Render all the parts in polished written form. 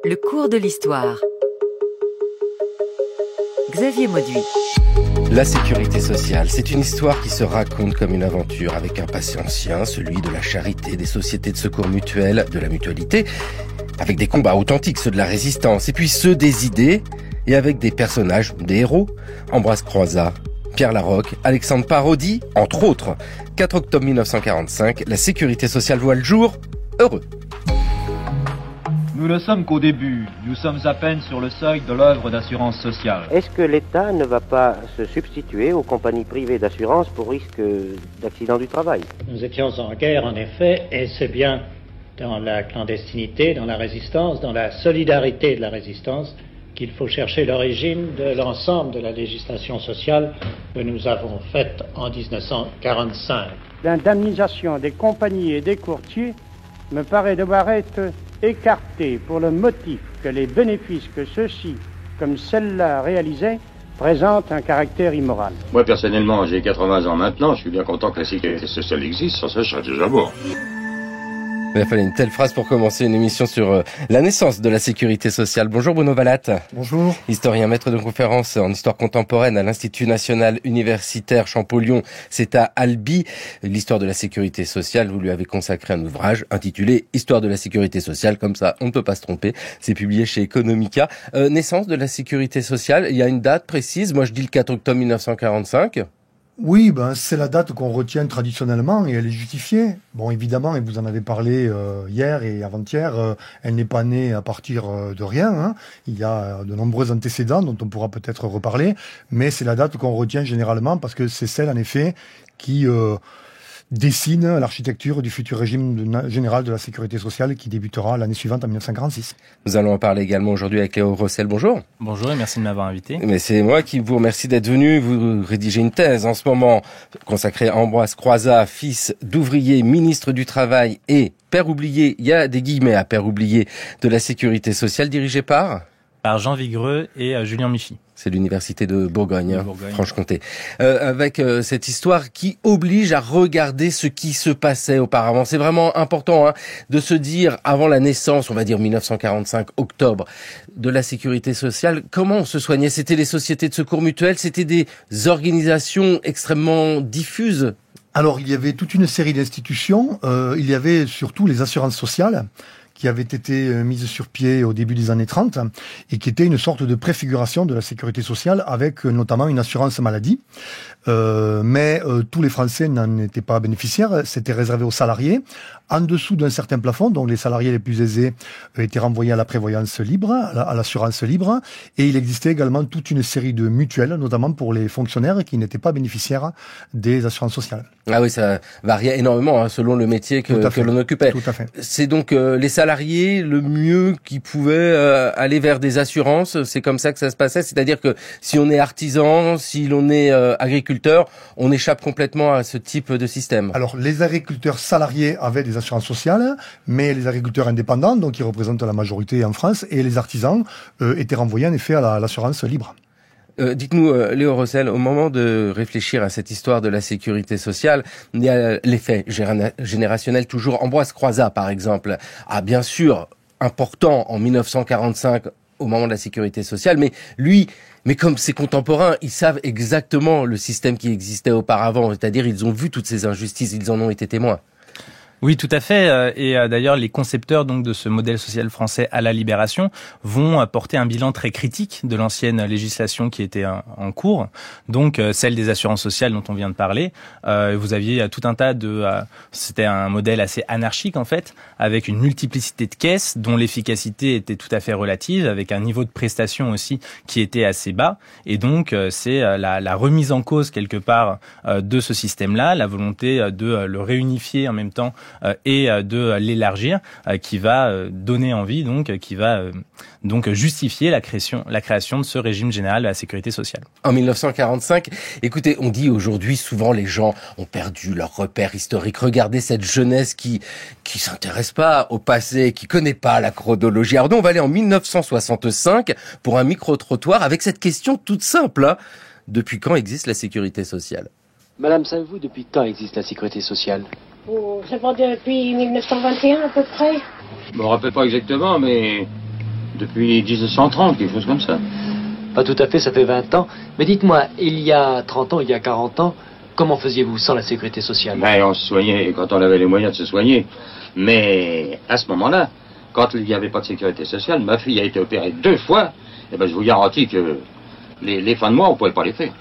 Le cours de l'histoire. Xavier Mauduit. La sécurité sociale, c'est une histoire qui se raconte comme une aventure avec un passé ancien, celui de la charité, des sociétés de secours mutuels, de la mutualité, avec des combats authentiques, ceux de la résistance, et puis ceux des idées, et avec des personnages, des héros, Ambroise Croizat, Pierre Laroque, Alexandre Parodi, entre autres. 4 octobre 1945, la sécurité sociale voit le jour, heureux. Nous ne sommes qu'au début. Nous sommes à peine sur le seuil de l'œuvre d'assurance sociale. Est-ce que l'État ne va pas se substituer aux compagnies privées d'assurance pour risque d'accident du travail? Nous étions en guerre, en effet, et c'est bien dans la clandestinité, dans la résistance, dans la solidarité de la résistance, qu'il faut chercher l'origine de l'ensemble de la législation sociale que nous avons faite en 1945. L'indemnisation des compagnies et des courtiers me paraît devoir être écartée pour le motif que les bénéfices que ceux-ci, comme celle-là, réalisaient, présentent un caractère immoral. Moi, personnellement, j'ai 80 ans maintenant, je suis bien content que la sécurité sociale existe, sans ça, je serais déjà mort. Il a fallu une telle phrase pour commencer une émission sur la naissance de la sécurité sociale. Bonjour Bruno Vallat. Bonjour. Historien, maître de conférence en histoire contemporaine à l'Institut national universitaire Champollion. C'est à Albi. L'histoire de la sécurité sociale, vous lui avez consacré un ouvrage intitulé Histoire de la sécurité sociale. Comme ça, on ne peut pas se tromper. C'est publié chez Economica. Naissance de la sécurité sociale, il y a une date précise. Moi, je dis le 4 octobre 1945. Oui, c'est la date qu'on retient traditionnellement et elle est justifiée. Bon, évidemment, et vous en avez parlé hier et avant-hier, elle n'est pas née à partir de rien. Hein. Il y a de nombreux antécédents dont on pourra peut-être reparler, mais c'est la date qu'on retient généralement parce que c'est celle, en effet, qui dessine l'architecture du futur régime général de la sécurité sociale qui débutera l'année suivante en 1946. Nous allons en parler également aujourd'hui avec Léo Rossel. Bonjour. Bonjour et merci de m'avoir invité. Mais c'est moi qui vous remercie d'être venu. Vous rédigez une thèse en ce moment consacrée à Ambroise Croizat, fils d'ouvrier, ministre du Travail et père oublié, il y a des guillemets à père oublié, de la sécurité sociale, dirigé par Jean Vigreux et Julien Michy. C'est l'université de Bourgogne, Franche-Comté. Avec cette histoire qui oblige à regarder ce qui se passait auparavant. C'est vraiment important de se dire, avant la naissance, on va dire 1945, octobre, de la sécurité sociale, comment on se soignait? C'était les sociétés de secours mutuels, c'était des organisations extrêmement diffuses. Alors, il y avait toute une série d'institutions. Il y avait surtout les assurances sociales qui avaient été mises sur pied au début des années 30 et qui étaient une sorte de préfiguration de la sécurité sociale avec notamment une assurance maladie. Mais tous les Français n'en étaient pas bénéficiaires, c'était réservé aux salariés. En dessous d'un certain plafond, donc les salariés les plus aisés étaient renvoyés à la prévoyance libre, à l'assurance libre. Et il existait également toute une série de mutuelles, notamment pour les fonctionnaires qui n'étaient pas bénéficiaires des assurances sociales. Ah oui, ça variait énormément selon le métier que l'on occupait. Tout à fait. C'est donc les salariés le mieux qui pouvaient aller vers des assurances. C'est comme ça que ça se passait. C'est-à-dire que si on est artisan, si l'on est agriculteur, on échappe complètement à ce type de système. Alors, les agriculteurs salariés avaient des assurances sociales, mais les agriculteurs indépendants, donc qui représentent la majorité en France, et les artisans étaient renvoyés en effet à l'assurance libre. Dites-nous, Léo Rossel, au moment de réfléchir à cette histoire de la sécurité sociale, il y a l'effet générationnel toujours. Ambroise Croizat, par exemple, a bien sûr important en 1945 au moment de la sécurité sociale, mais lui, comme ses contemporains, ils savent exactement le système qui existait auparavant, c'est-à-dire ils ont vu toutes ces injustices, ils en ont été témoins. Oui, tout à fait. Et d'ailleurs, les concepteurs donc de ce modèle social français à la Libération vont porter un bilan très critique de l'ancienne législation qui était en cours, donc celle des assurances sociales dont on vient de parler. Vous aviez tout un tas c'était un modèle assez anarchique en fait, avec une multiplicité de caisses dont l'efficacité était tout à fait relative, avec un niveau de prestation aussi qui était assez bas. Et donc, c'est la remise en cause quelque part de ce système-là, la volonté de le réunifier en même temps et de l'élargir, qui va donner envie, donc qui va donc justifier la création de ce régime général de la sécurité sociale. En 1945, écoutez, on dit aujourd'hui souvent les gens ont perdu leur repère historique. Regardez cette jeunesse qui s'intéresse pas au passé, qui connaît pas la chronologie. Alors nous, on va aller en 1965 pour un micro-trottoir avec cette question toute simple. Depuis quand existe la sécurité sociale? Madame, savez-vous depuis quand existe la sécurité sociale? C'est pas depuis 1921 à peu près. Je me rappelle pas exactement, mais Depuis 1930, quelque chose comme ça. Pas tout à fait, ça fait 20 ans. Mais dites-moi, il y a 30 ans, il y a 40 ans, comment faisiez-vous sans la sécurité sociale? Ben, on se soignait quand on avait les moyens de se soigner. Mais à ce moment-là, quand il n'y avait pas de sécurité sociale, ma fille a été opérée 2 fois. Et ben, je vous garantis que les fins de mois, on ne pouvait pas les faire.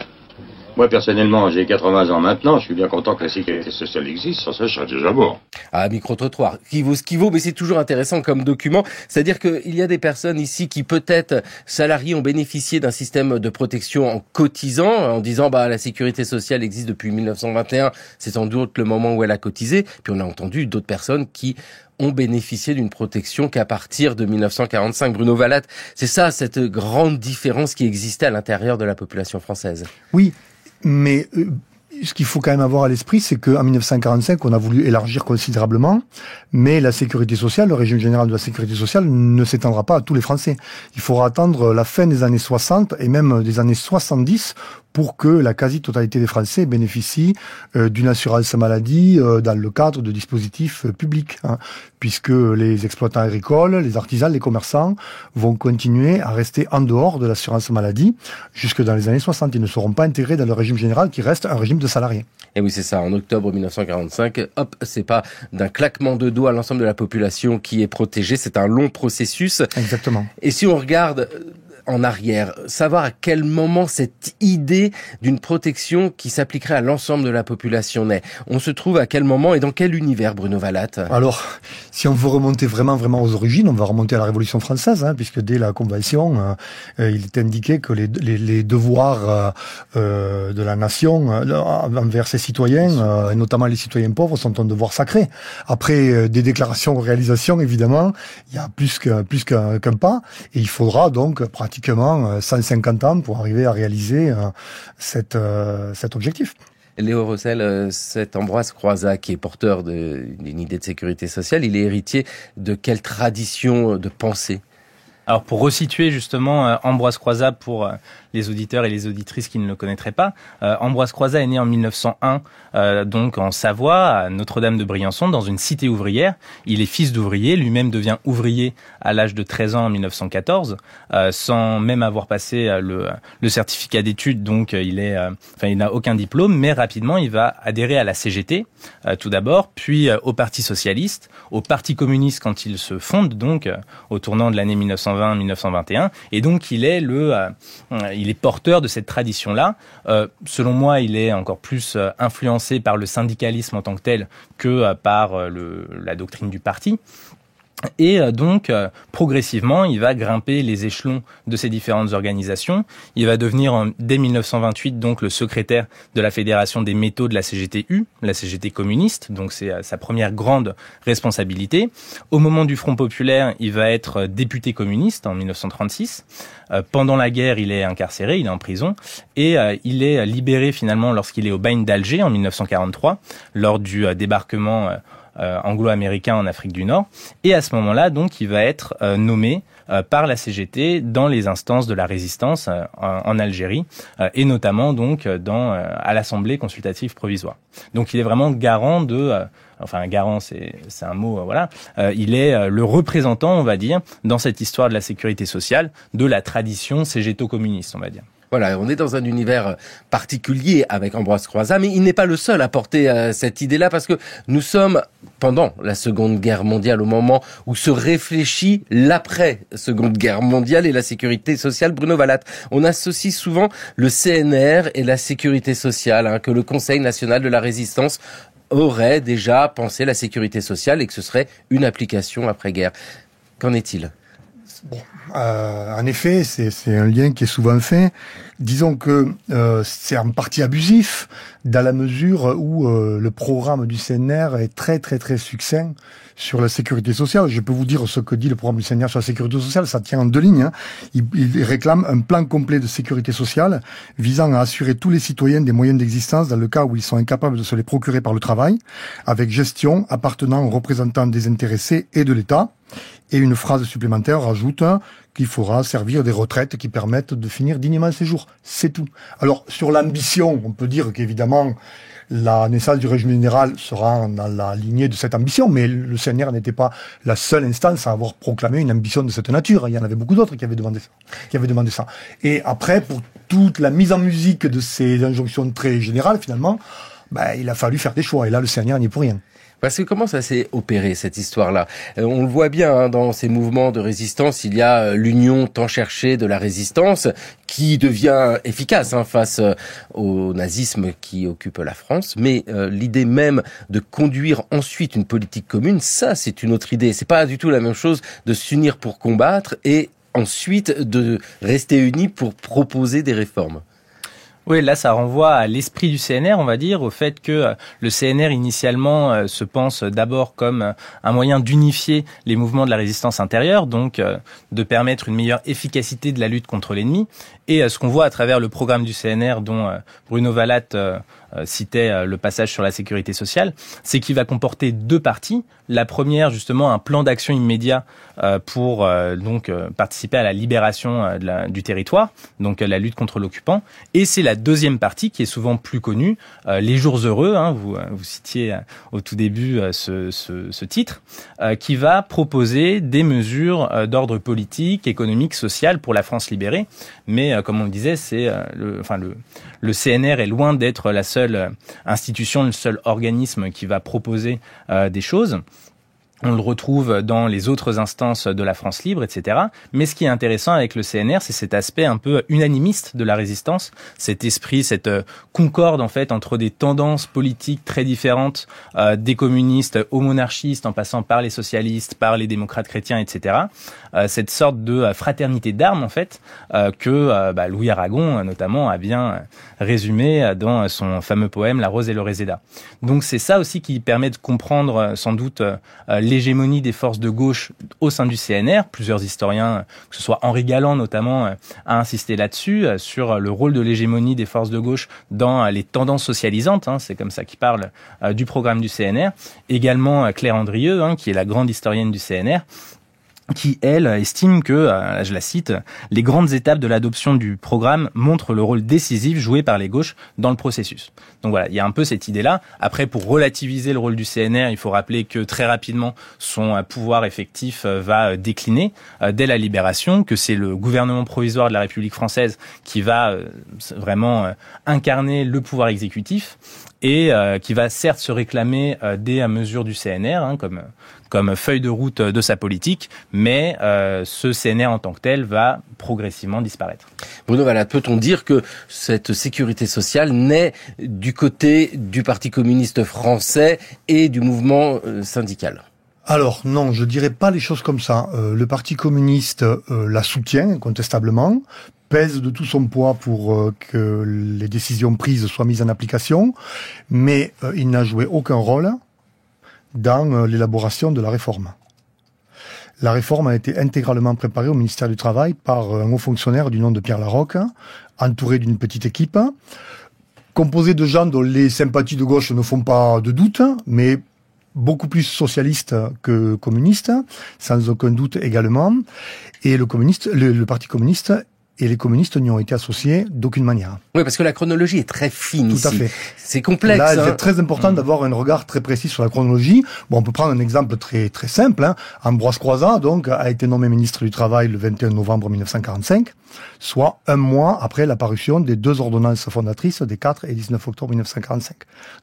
Moi, personnellement, j'ai 80 ans maintenant, je suis bien content que la sécurité sociale existe, sans ça, je serais déjà mort. Ah, micro-trottoir, qui vaut ce qui vaut, mais c'est toujours intéressant comme document. C'est-à-dire qu'il y a des personnes ici qui, peut-être, salariés, ont bénéficié d'un système de protection en cotisant, en disant, la sécurité sociale existe depuis 1921, c'est sans doute le moment où elle a cotisé. Puis on a entendu d'autres personnes qui ont bénéficié d'une protection qu'à partir de 1945. Bruno Vallat, c'est ça, cette grande différence qui existait à l'intérieur de la population française. Oui. Mais ce qu'il faut quand même avoir à l'esprit, c'est qu'en 1945, on a voulu élargir considérablement, mais la sécurité sociale, le régime général de la sécurité sociale ne s'étendra pas à tous les Français. Il faudra attendre la fin des années 60 et même des années 70 pour que la quasi-totalité des Français bénéficient d'une assurance maladie dans le cadre de dispositifs publics, puisque les exploitants agricoles, les artisans, les commerçants vont continuer à rester en dehors de l'assurance maladie jusque dans les années 60. Ils ne seront pas intégrés dans le régime général qui reste un régime de salariés. Et oui, c'est ça. En octobre 1945, hop, c'est pas d'un claquement de doigts l'ensemble de la population qui est protégée. C'est un long processus. Exactement. Et si on regarde en arrière, savoir à quel moment cette idée d'une protection qui s'appliquerait à l'ensemble de la population naît. On se trouve à quel moment et dans quel univers, Bruno Vallat? Alors, si on veut remonter vraiment aux origines, on va remonter à la Révolution française, puisque dès la Convention, il est indiqué que les devoirs de la nation envers ses citoyens, et notamment les citoyens pauvres, sont un devoir sacré. Après des déclarations aux réalisations, évidemment, il y a plus qu'un pas, et il faudra donc pratiquement 150 ans pour arriver à réaliser cet objectif. Léo Rossel, cet Ambroise Croizat qui est porteur d'une idée de sécurité sociale, il est héritier de quelle tradition de pensée? Alors pour resituer justement Ambroise Croizat pour les auditeurs et les auditrices qui ne le connaîtraient pas, Ambroise Croizat est né en 1901 donc en Savoie, à Notre-Dame de Briançon, dans une cité ouvrière. Il est fils d'ouvrier, lui-même devient ouvrier à l'âge de 13 ans en 1914, sans même avoir passé le certificat d'études, donc il n'a aucun diplôme, mais rapidement il va adhérer à la CGT tout d'abord, puis au Parti socialiste, au Parti communiste quand il se fonde, donc au tournant de l'année 1920-1921, et donc il est porteur de cette tradition-là. Selon moi, il est encore plus influencé par le syndicalisme en tant que tel que par la doctrine du parti. Et donc, progressivement, il va grimper les échelons de ces différentes organisations. Il va devenir, dès 1928, donc le secrétaire de la Fédération des métaux de la CGT-U, la CGT communiste. Donc, c'est sa première grande responsabilité. Au moment du Front populaire, il va être député communiste en 1936. Pendant la guerre, il est incarcéré, il est en prison. Et il est libéré finalement lorsqu'il est au bagne d'Alger en 1943, lors du débarquement anglo-américain en Afrique du Nord. Et à ce moment-là, donc, il va être nommé par la CGT dans les instances de la résistance en Algérie, et notamment donc à l'Assemblée consultative provisoire. Donc, il est vraiment garant garant, c'est un mot, voilà. Il est le représentant, on va dire, dans cette histoire de la sécurité sociale, de la tradition cégéto-communiste, on va dire. Voilà, on est dans un univers particulier avec Ambroise Croizat, mais il n'est pas le seul à porter cette idée-là, parce que nous sommes pendant la Seconde Guerre mondiale, au moment où se réfléchit l'après-Seconde Guerre mondiale et la sécurité sociale. Bruno Vallat, on associe souvent le CNR et la sécurité sociale, que le Conseil national de la résistance aurait déjà pensé la sécurité sociale et que ce serait une application après-guerre. Qu'en est-il ? Bon, en effet, c'est un lien qui est souvent fait. Disons que c'est en partie abusif, dans la mesure où le programme du CNR est très très très succinct sur la sécurité sociale. Je peux vous dire ce que dit le programme du CNR sur la sécurité sociale, ça tient en 2 lignes. Il réclame un plan complet de sécurité sociale visant à assurer tous les citoyens des moyens d'existence dans le cas où ils sont incapables de se les procurer par le travail, avec gestion appartenant aux représentants des intéressés et de l'État. Et une phrase supplémentaire rajoute qu'il faudra servir des retraites qui permettent de finir dignement ses jours. C'est tout. Alors, sur l'ambition, on peut dire qu'évidemment, la naissance du régime général sera dans la lignée de cette ambition, mais le CNR n'était pas la seule instance à avoir proclamé une ambition de cette nature. Il y en avait beaucoup d'autres qui avaient demandé ça. Et après, pour toute la mise en musique de ces injonctions très générales, finalement, il a fallu faire des choix. Et là, le CNR n'y est pour rien. Parce que comment ça s'est opéré, cette histoire-là? On le voit bien, dans ces mouvements de résistance, il y a l'union tant cherchée de la résistance qui devient efficace face au nazisme qui occupe la France. Mais l'idée même de conduire ensuite une politique commune, ça c'est une autre idée. C'est pas du tout la même chose de s'unir pour combattre et ensuite de rester unis pour proposer des réformes. Oui, là, ça renvoie à l'esprit du CNR, on va dire, au fait que le CNR, initialement, se pense d'abord comme un moyen d'unifier les mouvements de la résistance intérieure, donc de permettre une meilleure efficacité de la lutte contre l'ennemi. Et ce qu'on voit à travers le programme du CNR, dont Bruno Vallat citait le passage sur la sécurité sociale, c'est qu'il va comporter 2 parties. La première, justement, un plan d'action immédiat pour participer à la libération du territoire, donc la lutte contre l'occupant. Et c'est la deuxième partie qui est souvent plus connue, les jours heureux. Vous citiez au tout début ce titre, qui va proposer des mesures d'ordre politique, économique, social pour la France libérée. Mais comme on le disait, le CNR est loin d'être la seule institution, le seul organisme qui va proposer des choses. On le retrouve dans les autres instances de la France libre, etc. Mais ce qui est intéressant avec le CNR, c'est cet aspect un peu unanimiste de la résistance, cet esprit, cette concorde en fait entre des tendances politiques très différentes, des communistes aux monarchistes, en passant par les socialistes, par les démocrates chrétiens, etc. Cette sorte de fraternité d'armes en fait que Louis Aragon notamment a bien résumé dans son fameux poème La Rose et le Réséda. Donc c'est ça aussi qui permet de comprendre sans doute l'hégémonie des forces de gauche au sein du CNR. Plusieurs historiens, que ce soit Henri Galland notamment, a insisté là-dessus, sur le rôle de l'hégémonie des forces de gauche dans les tendances socialisantes, c'est comme ça qu'il parle du programme du CNR. Également Claire Andrieux, qui est la grande historienne du CNR, qui, elle, estime que, je la cite, « les grandes étapes de l'adoption du programme montrent le rôle décisif joué par les gauches dans le processus ». Donc voilà, il y a un peu cette idée-là. Après, pour relativiser le rôle du CNR, il faut rappeler que très rapidement, son pouvoir effectif va décliner dès la Libération, que c'est le gouvernement provisoire de la République française qui va vraiment incarner le pouvoir exécutif et qui va certes se réclamer des mesures du CNR, comme feuille de route de sa politique, mais ce CNR en tant que tel va progressivement disparaître. Bruno Vallat, peut-on dire que cette sécurité sociale naît du côté du Parti communiste français et du mouvement syndical ? Alors non, je dirais pas les choses comme ça. Le Parti communiste la soutient incontestablement, pèse de tout son poids pour que les décisions prises soient mises en application, mais il n'a joué aucun rôle dans l'élaboration de la réforme. La réforme a été intégralement préparée au ministère du Travail par un haut fonctionnaire du nom de Pierre Larocque, entouré d'une petite équipe, composée de gens dont les sympathies de gauche ne font pas de doute, mais beaucoup plus socialistes que communistes, sans aucun doute également. Et le Parti communiste et les communistes n'y ont été associés d'aucune manière. Oui, parce que la chronologie est très fine ici. Tout à fait. C'est complexe. Là, c'est très important d'avoir un regard très précis sur la chronologie. Bon, on peut prendre un exemple très très simple. Ambroise Croizat, donc, a été nommé ministre du Travail le 21 novembre 1945, soit un mois après la parution des 2 ordonnances fondatrices des 4 et 19 octobre 1945.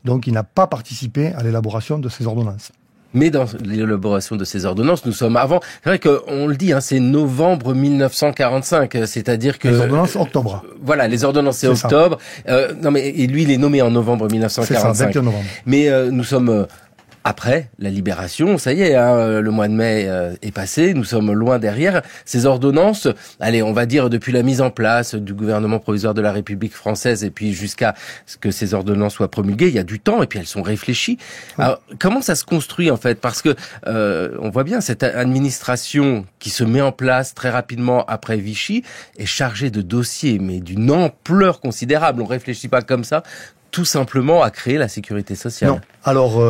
Donc, il n'a pas participé à l'élaboration de ces ordonnances. Mais dans l'élaboration de ces ordonnances, nous sommes avant. C'est vrai qu'on le dit, c'est novembre 1945, c'est-à-dire que... Les ordonnances, octobre. Voilà, les ordonnances, c'est octobre. Et lui, il est nommé en novembre 1945. C'est ça, 21 novembre. Mais nous sommes... Après la libération, ça y est, le mois de mai est passé, nous sommes loin derrière. Ces ordonnances, allez, on va dire depuis la mise en place du gouvernement provisoire de la République française et puis jusqu'à ce que ces ordonnances soient promulguées, il y a du temps et puis elles sont réfléchies. Oui. Alors, comment ça se construit en fait ? Parce que on voit bien cette administration qui se met en place très rapidement après Vichy est chargée de dossiers, mais d'une ampleur considérable. On réfléchit pas comme ça. tout simplement à créer la sécurité sociale. Non. Alors,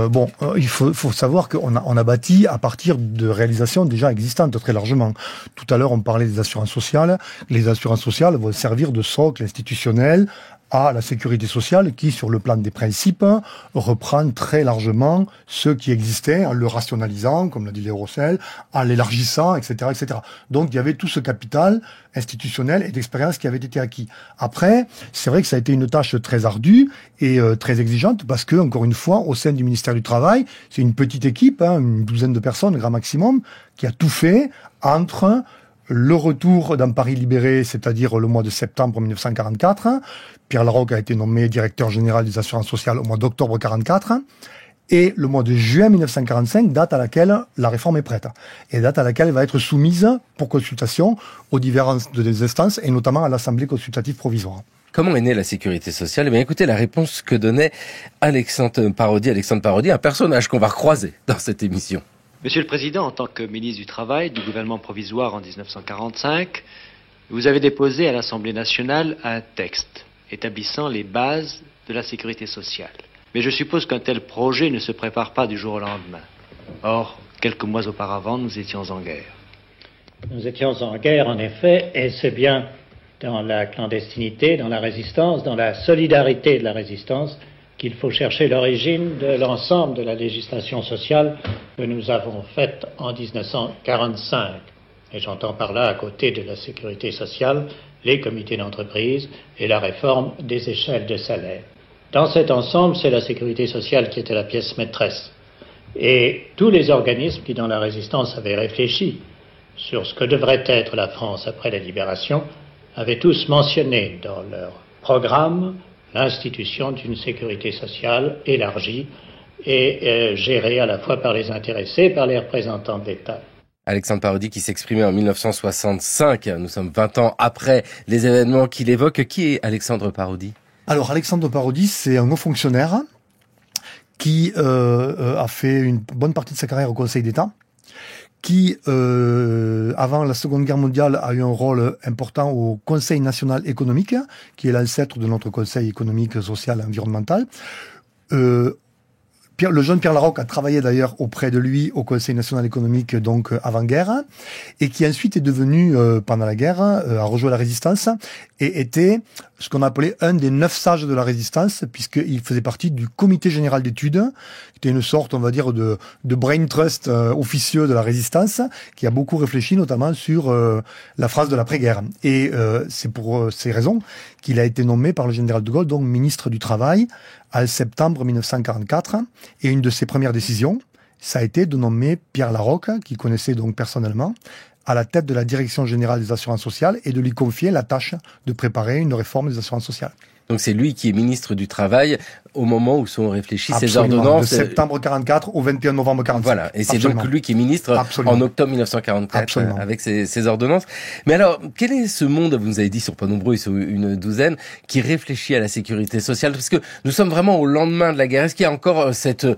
il faut savoir qu'on a bâti à partir de réalisations déjà existantes très largement. Tout à l'heure, on parlait des assurances sociales. Les assurances sociales vont servir de socle institutionnel à la sécurité sociale qui, sur le plan des principes, reprend très largement ce qui existait en le rationalisant, comme l'a dit Léo Rossel, en l'élargissant, etc., etc. Donc, il y avait tout ce capital institutionnel et d'expérience qui avait été acquis. Après, c'est vrai que ça a été une tâche très ardue et très exigeante parce que, encore une fois, au sein du ministère du Travail, c'est une petite équipe, une douzaine de personnes, grand maximum, qui a tout fait entre le retour dans Paris libéré, c'est-à-dire le mois de septembre 1944. Pierre Laroque a été nommé directeur général des assurances sociales au mois d'octobre 1944. Et le mois de juin 1945, date à laquelle la réforme est prête. Et date à laquelle elle va être soumise pour consultation aux différentes instances, et notamment à l'Assemblée consultative provisoire. Comment est née la sécurité sociale ? Eh bien, écoutez la réponse que donnait Alexandre Parodi, un personnage qu'on va recroiser dans cette émission. Monsieur le Président, en tant que ministre du Travail du gouvernement provisoire en 1945, vous avez déposé à l'Assemblée nationale un texte établissant les bases de la sécurité sociale. Mais je suppose qu'un tel projet ne se prépare pas du jour au lendemain. Or, quelques mois auparavant, nous étions en guerre. Nous étions en guerre, en effet, et c'est bien dans la clandestinité, dans la résistance, dans la solidarité de la résistance, qu'il faut chercher l'origine de l'ensemble de la législation sociale que nous avons faite en 1945. Et j'entends par là, à côté de la sécurité sociale, les comités d'entreprise et la réforme des échelles de salaire. Dans cet ensemble, c'est la sécurité sociale qui était la pièce maîtresse. Et tous les organismes qui, dans la résistance, avaient réfléchi sur ce que devrait être la France après la libération, avaient tous mentionné dans leur programme l'institution d'une sécurité sociale élargie et gérée à la fois par les intéressés et par les représentants de l'État. Alexandre Parodi qui s'exprimait en 1965. Nous sommes 20 ans après les événements qu'il évoque. Qui est Alexandre Parodi ? Alors, Alexandre Parodi, c'est un haut fonctionnaire qui a fait une bonne partie de sa carrière au Conseil d'État, qui, avant la Seconde Guerre mondiale, a eu un rôle important au Conseil national économique, qui est l'ancêtre de notre Conseil économique, social et environnemental. Le jeune Pierre Laroque a travaillé d'ailleurs auprès de lui au Conseil national économique, donc avant-guerre, et qui ensuite est devenu, pendant la guerre, a rejoint la résistance, et était ce qu'on appelait un des 9 sages de la résistance, puisqu'il faisait partie du comité général d'études, qui était une sorte, on va dire, de brain trust officieux de la résistance, qui a beaucoup réfléchi notamment sur la phase de l'après-guerre. Et c'est pour ces raisons qu'il a été nommé par le général de Gaulle, donc ministre du Travail, en septembre 1944. Et une de ses premières décisions, ça a été de nommer Pierre Laroque, qu'il connaissait donc personnellement, à la tête de la Direction générale des assurances sociales et de lui confier la tâche de préparer une réforme des assurances sociales. Donc c'est lui qui est ministre du Travail au moment où sont réfléchies ces Absolument, ordonnances. De septembre 44 au 21 novembre 45. Voilà, et c'est Absolument. donc lui qui est ministre en octobre 1944 Absolument. avec ces ordonnances. Mais alors, quel est ce monde, vous nous avez dit, ils sont pas nombreux, ils sont une douzaine, qui réfléchit à la sécurité sociale? Parce que nous sommes vraiment au lendemain de la guerre. Est-ce qu'il y a encore cette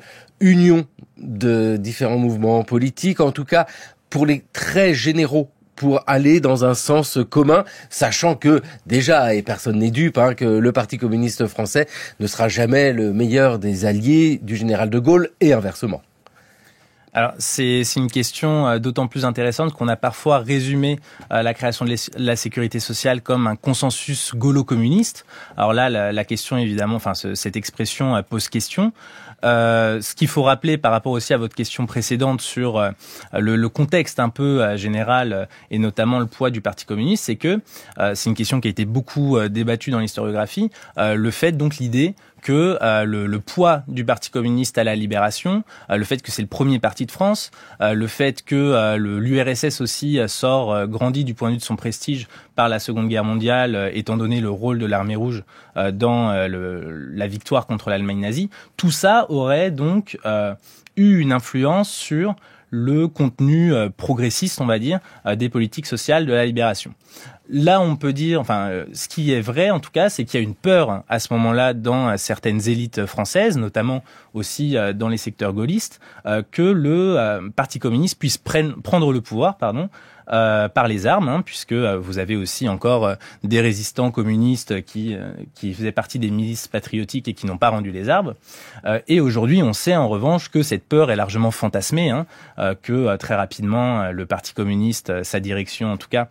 union de différents mouvements politiques, en tout cas pour les traits généraux, pour aller dans un sens commun, sachant que déjà, et personne n'est dupe, que le Parti communiste français ne sera jamais le meilleur des alliés du général de Gaulle et inversement. Alors c'est une question d'autant plus intéressante qu'on a parfois résumé la création de la sécurité sociale comme un consensus gaulo-communiste. Alors là, la question évidemment, cette expression pose question. Ce qu'il faut rappeler par rapport aussi à votre question précédente sur le contexte un peu général et notamment le poids du Parti communiste, c'est que c'est une question qui a été beaucoup débattue dans l'historiographie. Le fait, donc l'idée que le poids du Parti communiste à la libération, le fait que c'est le premier parti de France, le fait que l'URSS aussi grandit du point de vue de son prestige par la Seconde Guerre mondiale, étant donné le rôle de l'armée rouge dans la victoire contre l'Allemagne nazie, tout ça aurait donc eu une influence sur le contenu progressiste, on va dire, des politiques sociales de la libération. Là, on peut dire, ce qui est vrai en tout cas, c'est qu'il y a une peur à ce moment-là dans certaines élites françaises, notamment aussi dans les secteurs gaullistes, que le Parti communiste puisse prendre le pouvoir, par les armes, puisque vous avez aussi encore des résistants communistes qui faisaient partie des milices patriotiques et qui n'ont pas rendu les armes. Et aujourd'hui, on sait en revanche que cette peur est largement fantasmée, que très rapidement le Parti communiste, sa direction en tout cas,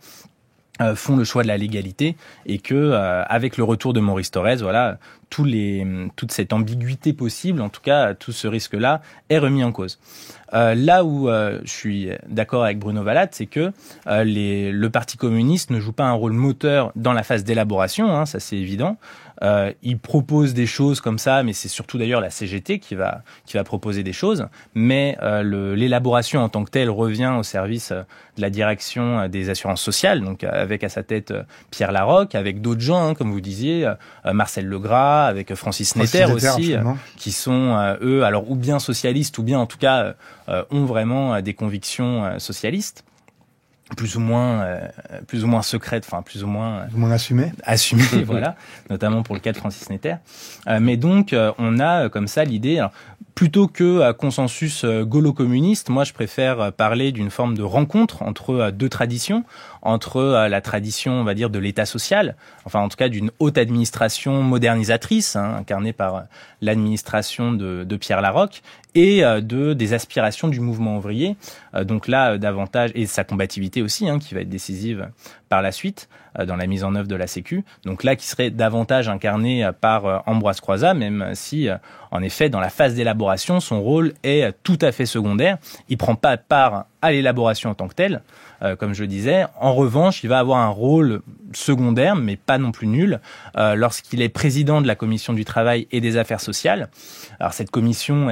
font le choix de la légalité et que avec le retour de Maurice Thorez, voilà, toute cette ambiguïté possible, en tout cas tout ce risque-là est remis en cause. Là où je suis d'accord avec Bruno Vallat, c'est que le Parti communiste ne joue pas un rôle moteur dans la phase d'élaboration, ça c'est évident. Il propose des choses comme ça, mais c'est surtout d'ailleurs la CGT qui va proposer des choses. Mais l'élaboration en tant que telle revient au service de la direction des assurances sociales, donc avec à sa tête Pierre Laroque, avec d'autres gens, comme vous disiez, Marcel Legras, avec Francis Netter aussi, qui sont eux, alors ou bien socialistes, ou bien en tout cas ont vraiment des convictions socialistes. Plus ou moins secrètes, plus ou moins assumées, voilà, notamment pour le cas de Francis Netter. Mais donc on a comme ça l'idée, alors, plutôt que consensus gaulo-communiste, moi je préfère parler d'une forme de rencontre entre deux traditions, entre la tradition, on va dire, de l'État social, enfin en tout cas d'une haute administration modernisatrice, incarnée par l'administration de Pierre Laroque, et des aspirations du mouvement ouvrier. Donc là, davantage, et sa combativité aussi, qui va être décisive par la suite dans la mise en œuvre de la Sécu. Donc là, qui serait davantage incarné par Ambroise Croizat, même si, en effet, dans la phase d'élaboration, son rôle est tout à fait secondaire. Il prend pas part à l'élaboration en tant que telle, comme je le disais. En revanche, il va avoir un rôle secondaire, mais pas non plus nul, lorsqu'il est président de la commission du travail et des affaires sociales. Alors cette commission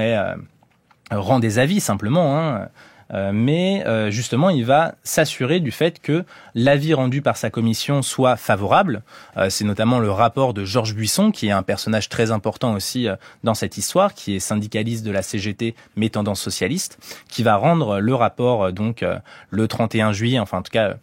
rend des avis simplement, mais justement, il va s'assurer du fait que l'avis rendu par sa commission soit favorable. C'est notamment le rapport de Georges Buisson, qui est un personnage très important aussi dans cette histoire, qui est syndicaliste de la CGT, mais tendance socialiste, qui va rendre le rapport donc le 31 juillet, enfin en tout cas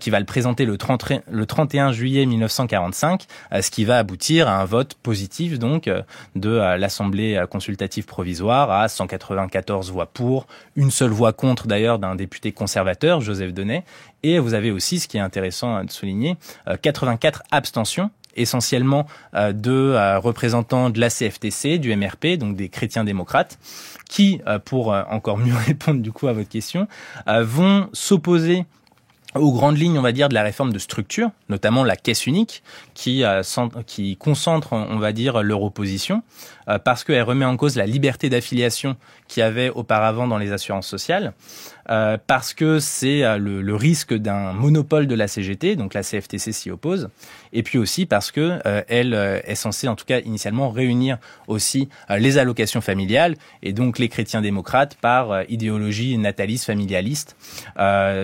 qui va le présenter le 31 juillet 1945, ce qui va aboutir à un vote positif donc de l'Assemblée consultative provisoire à 194 voix pour, une seule voix contre d'ailleurs d'un député conservateur, Joseph Denay, et vous avez aussi, ce qui est intéressant de souligner, 84 abstentions, essentiellement de représentants de la CFTC, du MRP, donc des chrétiens démocrates, qui, pour encore mieux répondre du coup à votre question, vont s'opposer aux grandes lignes, on va dire, de la réforme de structure, notamment la caisse unique, qui concentre, on va dire, leur opposition, parce qu'elle remet en cause la liberté d'affiliation qu'il y avait auparavant dans les assurances sociales, parce que c'est le risque d'un monopole de la CGT, donc la CFTC s'y oppose, et puis aussi parce que elle est censée, en tout cas initialement, réunir aussi les allocations familiales, et donc les chrétiens démocrates, par idéologie nataliste, familialiste,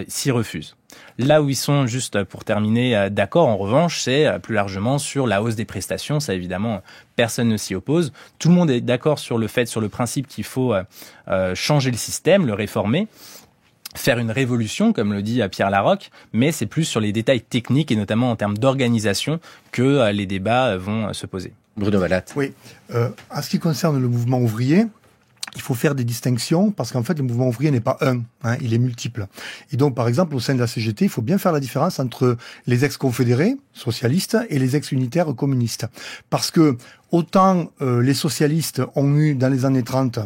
s'y refusent. Là où ils sont, juste pour terminer, d'accord, en revanche, c'est plus largement sur la hausse des prestations. Ça, évidemment, personne ne s'y oppose. Tout le monde est d'accord sur le principe qu'il faut changer le système, le réformer, faire une révolution, comme le dit Pierre Laroque, mais c'est plus sur les détails techniques et notamment en termes d'organisation que les débats vont se poser. Bruno Vallat. Oui. En ce qui concerne le mouvement ouvrier, il faut faire des distinctions parce qu'en fait, le mouvement ouvrier n'est pas il est multiple. Et donc, par exemple, au sein de la CGT, il faut bien faire la différence entre les ex-confédérés socialistes et les ex-unitaires communistes. Parce que autant les socialistes ont eu, dans les années 30,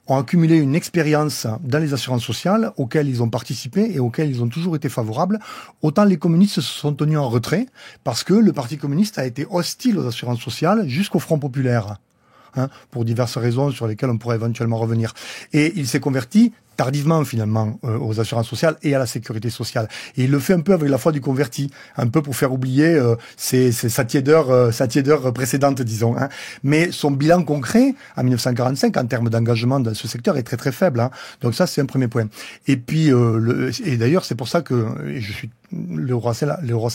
ont accumulé une expérience dans les assurances sociales auxquelles ils ont participé et auxquelles ils ont toujours été favorables, autant les communistes se sont tenus en retrait parce que le Parti communiste a été hostile aux assurances sociales jusqu'au Front populaire. Pour diverses raisons sur lesquelles on pourrait éventuellement revenir. Et il s'est converti tardivement finalement aux assurances sociales et à la sécurité sociale. Et il le fait un peu avec la foi du converti, un peu pour faire oublier sa tiédeur précédente, disons. Mais son bilan concret, en 1945, en termes d'engagement dans ce secteur, est très très faible. Donc ça, c'est un premier point. Et puis, et d'ailleurs, c'est pour ça que le Roissel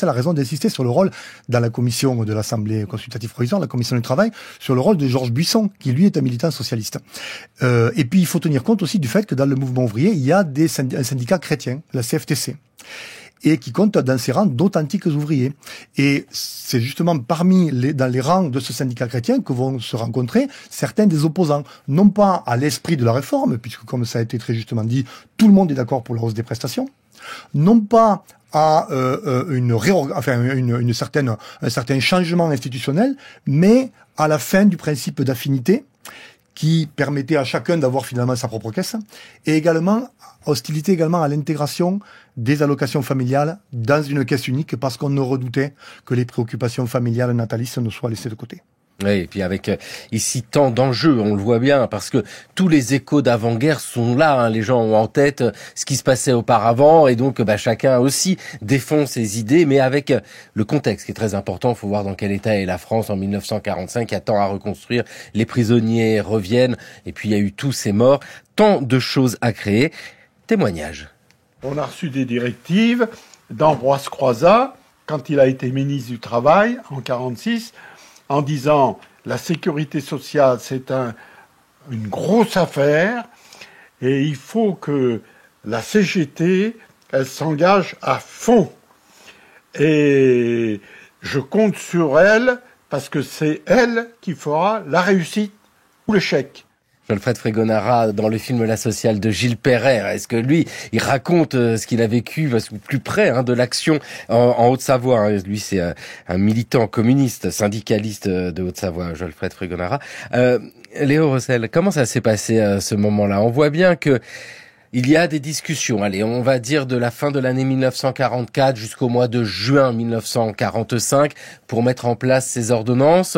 a raison d'insister sur le rôle, dans la commission de l'Assemblée consultative provisoire, la commission du travail, sur le rôle de Georges Buisson, qui lui est un militant socialiste. Et puis, il faut tenir compte aussi du fait que dans le mouvement ouvrier, il y a un syndicat chrétien, la CFTC. et qui compte dans ses rangs d'authentiques ouvriers. Et c'est justement dans les rangs de ce syndicat chrétien que vont se rencontrer certains des opposants, non pas à l'esprit de la réforme, puisque comme ça a été très justement dit, tout le monde est d'accord pour la hausse des prestations, non pas à un certain changement institutionnel, mais à la fin du principe d'affinité qui permettait à chacun d'avoir finalement sa propre caisse, et également hostilité également à l'intégration des allocations familiales dans une caisse unique, parce qu'on ne redoutait que les préoccupations familiales natalistes ne soient laissées de côté. Oui, et puis avec ici tant d'enjeux, on le voit bien, parce que tous les échos d'avant-guerre sont là, hein, les gens ont en tête ce qui se passait auparavant, et donc chacun aussi défend ses idées, mais avec le contexte qui est très important. Il faut voir dans quel état est la France en 1945, il y a tant à reconstruire, les prisonniers reviennent, et puis il y a eu tous ces morts, tant de choses à créer. Témoignage. On a reçu des directives d'Ambroise Croizat, quand il a été ministre du Travail en 1946, en disant la sécurité sociale c'est une grosse affaire et il faut que la CGT elle s'engage à fond. Et je compte sur elle parce que c'est elle qui fera la réussite ou l'échec. Jolfred Fregonara, dans le film La Sociale de Gilles Perret, est-ce que lui, il raconte ce qu'il a vécu plus près de l'action en Haute-Savoie, Lui, c'est un militant communiste, syndicaliste de Haute-Savoie, Jolfred Fregonara. Léo Rossel, comment ça s'est passé à ce moment-là? On voit bien que il y a des discussions, on va dire de la fin de l'année 1944 jusqu'au mois de juin 1945 pour mettre en place ces ordonnances.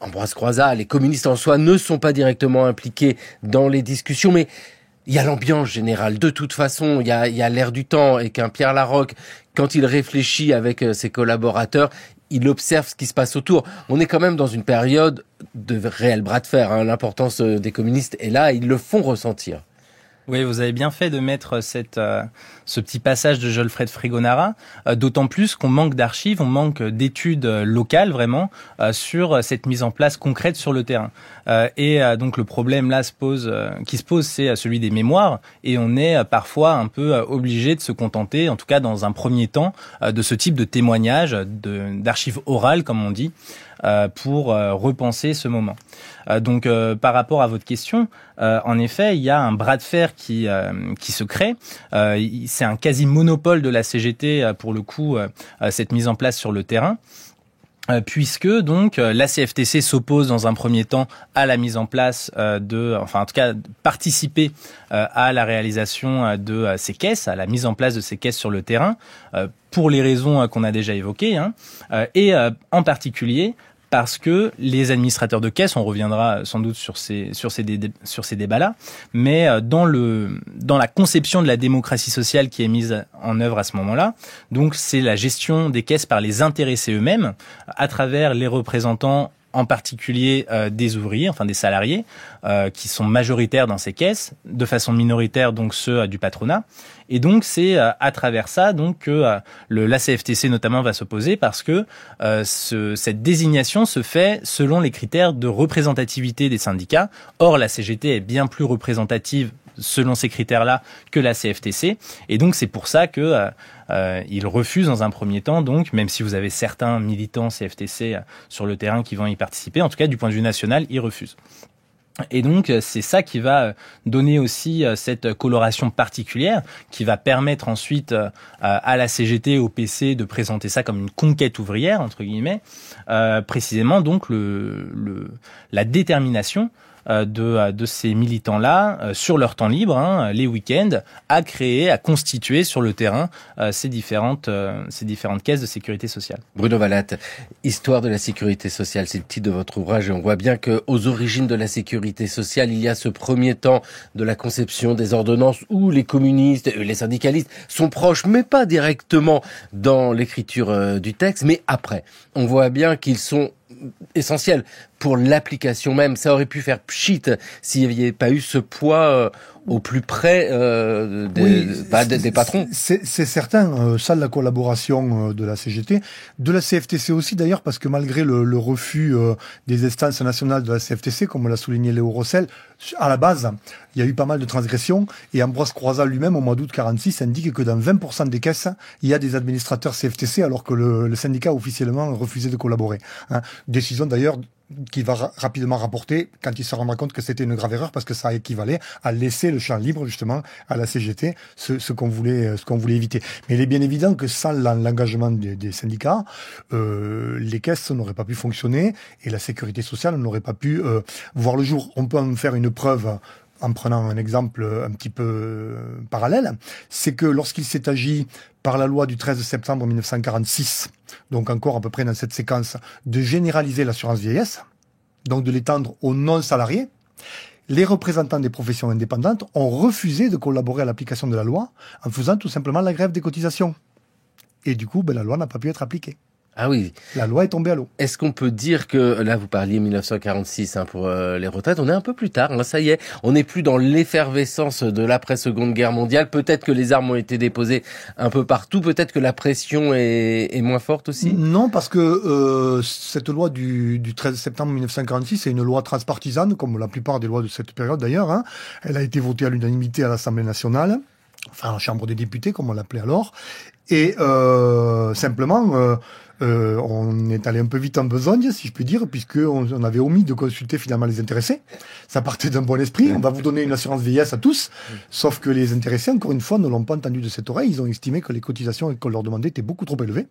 Ambroise Croizat, les communistes en soi ne sont pas directement impliqués dans les discussions, mais il y a l'ambiance générale. De toute façon, il y a l'air du temps, et qu'un Pierre Laroque, quand il réfléchit avec ses collaborateurs, il observe ce qui se passe autour. On est quand même dans une période de réel bras de fer. L'importance des communistes est là, ils le font ressentir. Oui, vous avez bien fait de mettre ce petit passage de Jolfred Fregonara, d'autant plus qu'on manque d'archives, on manque d'études locales vraiment sur cette mise en place concrète sur le terrain. Donc le problème là qui se pose, c'est celui des mémoires, et on est parfois un peu obligé de se contenter, en tout cas dans un premier temps, de ce type de témoignages, d'archives orales comme on dit, pour repenser ce moment. Donc par rapport à votre question, en effet, il y a un bras de fer qui se crée. C'est un quasi monopole de la CGT pour le coup, cette mise en place sur le terrain. Puisque donc la CFTC s'oppose dans un premier temps à la mise en place participer à la réalisation de ces caisses, à la mise en place de ces caisses sur le terrain, pour les raisons qu'on a déjà évoquées, et en particulier parce que les administrateurs de caisse, on reviendra sans doute sur ces débats-là, mais dans la conception de la démocratie sociale qui est mise en œuvre à ce moment-là, donc c'est la gestion des caisses par les intéressés eux-mêmes, à travers les représentants en particulier des ouvriers, enfin des salariés, qui sont majoritaires dans ces caisses, de façon minoritaire donc ceux du patronat. Et donc c'est à travers ça donc que la CFTC notamment va s'opposer, parce que cette désignation se fait selon les critères de représentativité des syndicats. Or la CGT est bien plus représentative selon ces critères-là que la CFTC, et donc c'est pour ça que ils refusent dans un premier temps, donc même si vous avez certains militants CFTC sur le terrain qui vont y participer, en tout cas du point de vue national, ils refusent. Et donc c'est ça qui va donner aussi cette coloration particulière, qui va permettre ensuite à la CGT, au PC, de présenter ça comme une conquête ouvrière entre guillemets, précisément donc la détermination de ces militants-là sur leur temps libre, les week-ends, à créer, à constituer sur le terrain ces différentes caisses de sécurité sociale. Bruno Vallat, Histoire de la sécurité sociale, c'est le titre de votre ouvrage, et on voit bien qu'aux origines de la sécurité sociale, il y a ce premier temps de la conception des ordonnances où les communistes, les syndicalistes sont proches, mais pas directement dans l'écriture du texte, mais après. On voit bien qu'ils sont essentiels pour l'application même. Ça aurait pu faire pchit s'il n'y avait pas eu ce poids au plus près des patrons. C'est certain, ça de la collaboration de la CGT, de la CFTC aussi d'ailleurs, parce que malgré le refus des instances nationales de la CFTC, comme l'a souligné Léo Rossel, à la base, il y a eu pas mal de transgressions, et Ambroise Croizat lui-même, au mois d'août 46, indique que dans 20% des caisses, il y a des administrateurs CFTC, alors que le syndicat a officiellement refusé de collaborer. Décision d'ailleurs qui va rapidement rapporter quand il se rendra compte que c'était une grave erreur, parce que ça équivalait à laisser le champ libre justement à la CGT, ce qu'on voulait éviter. Mais il est bien évident que sans l'engagement des syndicats, les caisses n'auraient pas pu fonctionner et la sécurité sociale n'aurait pas pu voir le jour. On peut en faire une preuve en prenant un exemple un petit peu parallèle, c'est que lorsqu'il s'est agi par la loi du 13 septembre 1946, donc encore à peu près dans cette séquence, de généraliser l'assurance vieillesse, donc de l'étendre aux non-salariés, les représentants des professions indépendantes ont refusé de collaborer à l'application de la loi en faisant tout simplement la grève des cotisations. Et du coup, la loi n'a pas pu être appliquée. Ah oui. La loi est tombée à l'eau. Est-ce qu'on peut dire que, là vous parliez 1946 pour les retraites, on est un peu plus tard, ça y est, on n'est plus dans l'effervescence de l'après-seconde guerre mondiale, peut-être que les armes ont été déposées un peu partout, peut-être que la pression est moins forte aussi? Non, parce que cette loi du 13 septembre 1946, c'est une loi transpartisane, comme la plupart des lois de cette période d'ailleurs. Elle a été votée à l'unanimité à l'Assemblée nationale, enfin la Chambre des députés comme on l'appelait alors, et simplement... on est allé un peu vite en besogne, si je puis dire, puisqu'on avait omis de consulter finalement les intéressés. Ça partait d'un bon esprit. On va vous donner une assurance vieillesse à tous. Sauf que les intéressés, encore une fois, ne l'ont pas entendu de cette oreille. Ils ont estimé que les cotisations qu'on leur demandait étaient beaucoup trop élevées.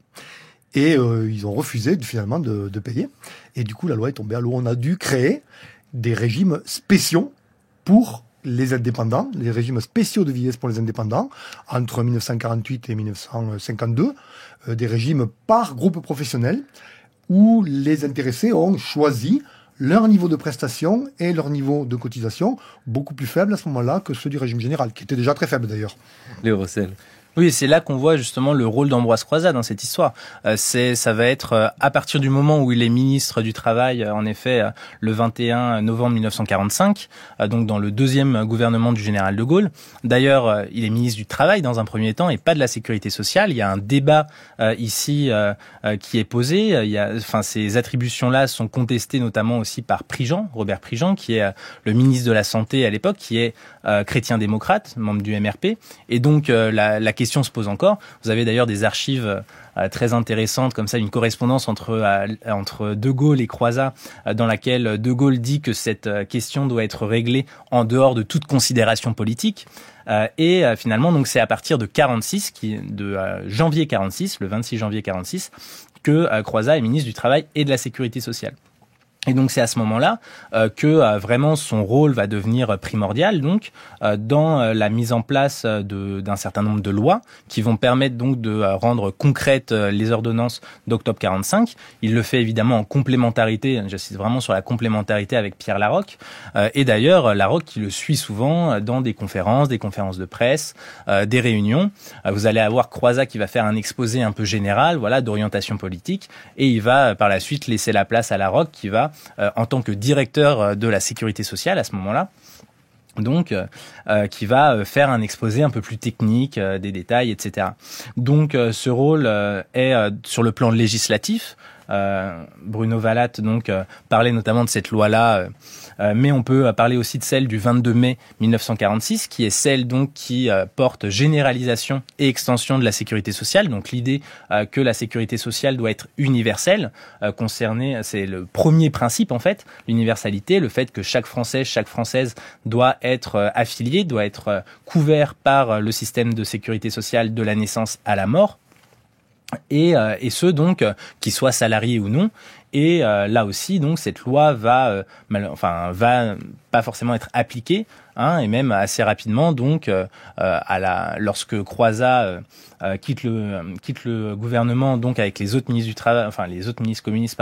Et ils ont refusé finalement de payer. Et du coup, la loi est tombée à l'eau. On a dû créer des régimes spéciaux pour les indépendants, les régimes spéciaux de vieillesse pour les indépendants, entre 1948 et 1952, des régimes par groupe professionnel, où les intéressés ont choisi leur niveau de prestation et leur niveau de cotisation beaucoup plus faible à ce moment-là que ceux du régime général, qui était déjà très faible d'ailleurs. Léo Rossel. Oui, c'est là qu'on voit justement le rôle d'Ambroise Croizat dans cette histoire. Ça va être à partir du moment où il est ministre du Travail, en effet, le 21 novembre 1945, donc dans le deuxième gouvernement du général de Gaulle. D'ailleurs, il est ministre du Travail dans un premier temps et pas de la Sécurité sociale. Il y a un débat ici qui est posé. Ces attributions-là sont contestées notamment aussi par Prigent, Robert Prigent, qui est le ministre de la Santé à l'époque, qui est chrétien-démocrate, membre du MRP. Et donc la question se pose encore. Vous avez d'ailleurs des archives très intéressantes, comme ça, une correspondance entre De Gaulle et Croizat, dans laquelle De Gaulle dit que cette question doit être réglée en dehors de toute considération politique. Et finalement, donc c'est à partir de 46, janvier 46, le 26 janvier 46, que Croizat est ministre du Travail et de la Sécurité sociale. Et donc c'est à ce moment-là que vraiment son rôle va devenir primordial, donc dans la mise en place d'un certain nombre de lois qui vont permettre donc de rendre concrètes les ordonnances d'octobre 45. Il le fait évidemment en complémentarité, j'insiste vraiment sur la complémentarité avec Pierre Laroque, et d'ailleurs Laroque qui le suit souvent dans des conférences de presse, des réunions. Vous allez avoir Croizat qui va faire un exposé un peu général, voilà, d'orientation politique, et il va par la suite laisser la place à Laroque qui va en tant que directeur de la sécurité sociale à ce moment-là, donc qui va faire un exposé un peu plus technique, des détails, etc. Donc ce rôle est sur le plan législatif. Bruno Vallat donc parlait notamment de cette loi-là, mais on peut parler aussi de celle du 22 mai 1946, qui est celle donc qui porte généralisation et extension de la sécurité sociale. Donc l'idée que la sécurité sociale doit être universelle, c'est le premier principe en fait, l'universalité, le fait que chaque Français, chaque Française doit être affilié, doit être couvert par le système de sécurité sociale de la naissance à la mort. Et ce donc qu'ils soient salariés ou non. Et là aussi donc cette loi va pas forcément être appliquée, et même assez rapidement donc lorsque Croizat quitte le gouvernement donc avec les autres ministres du travail, les autres ministres communistes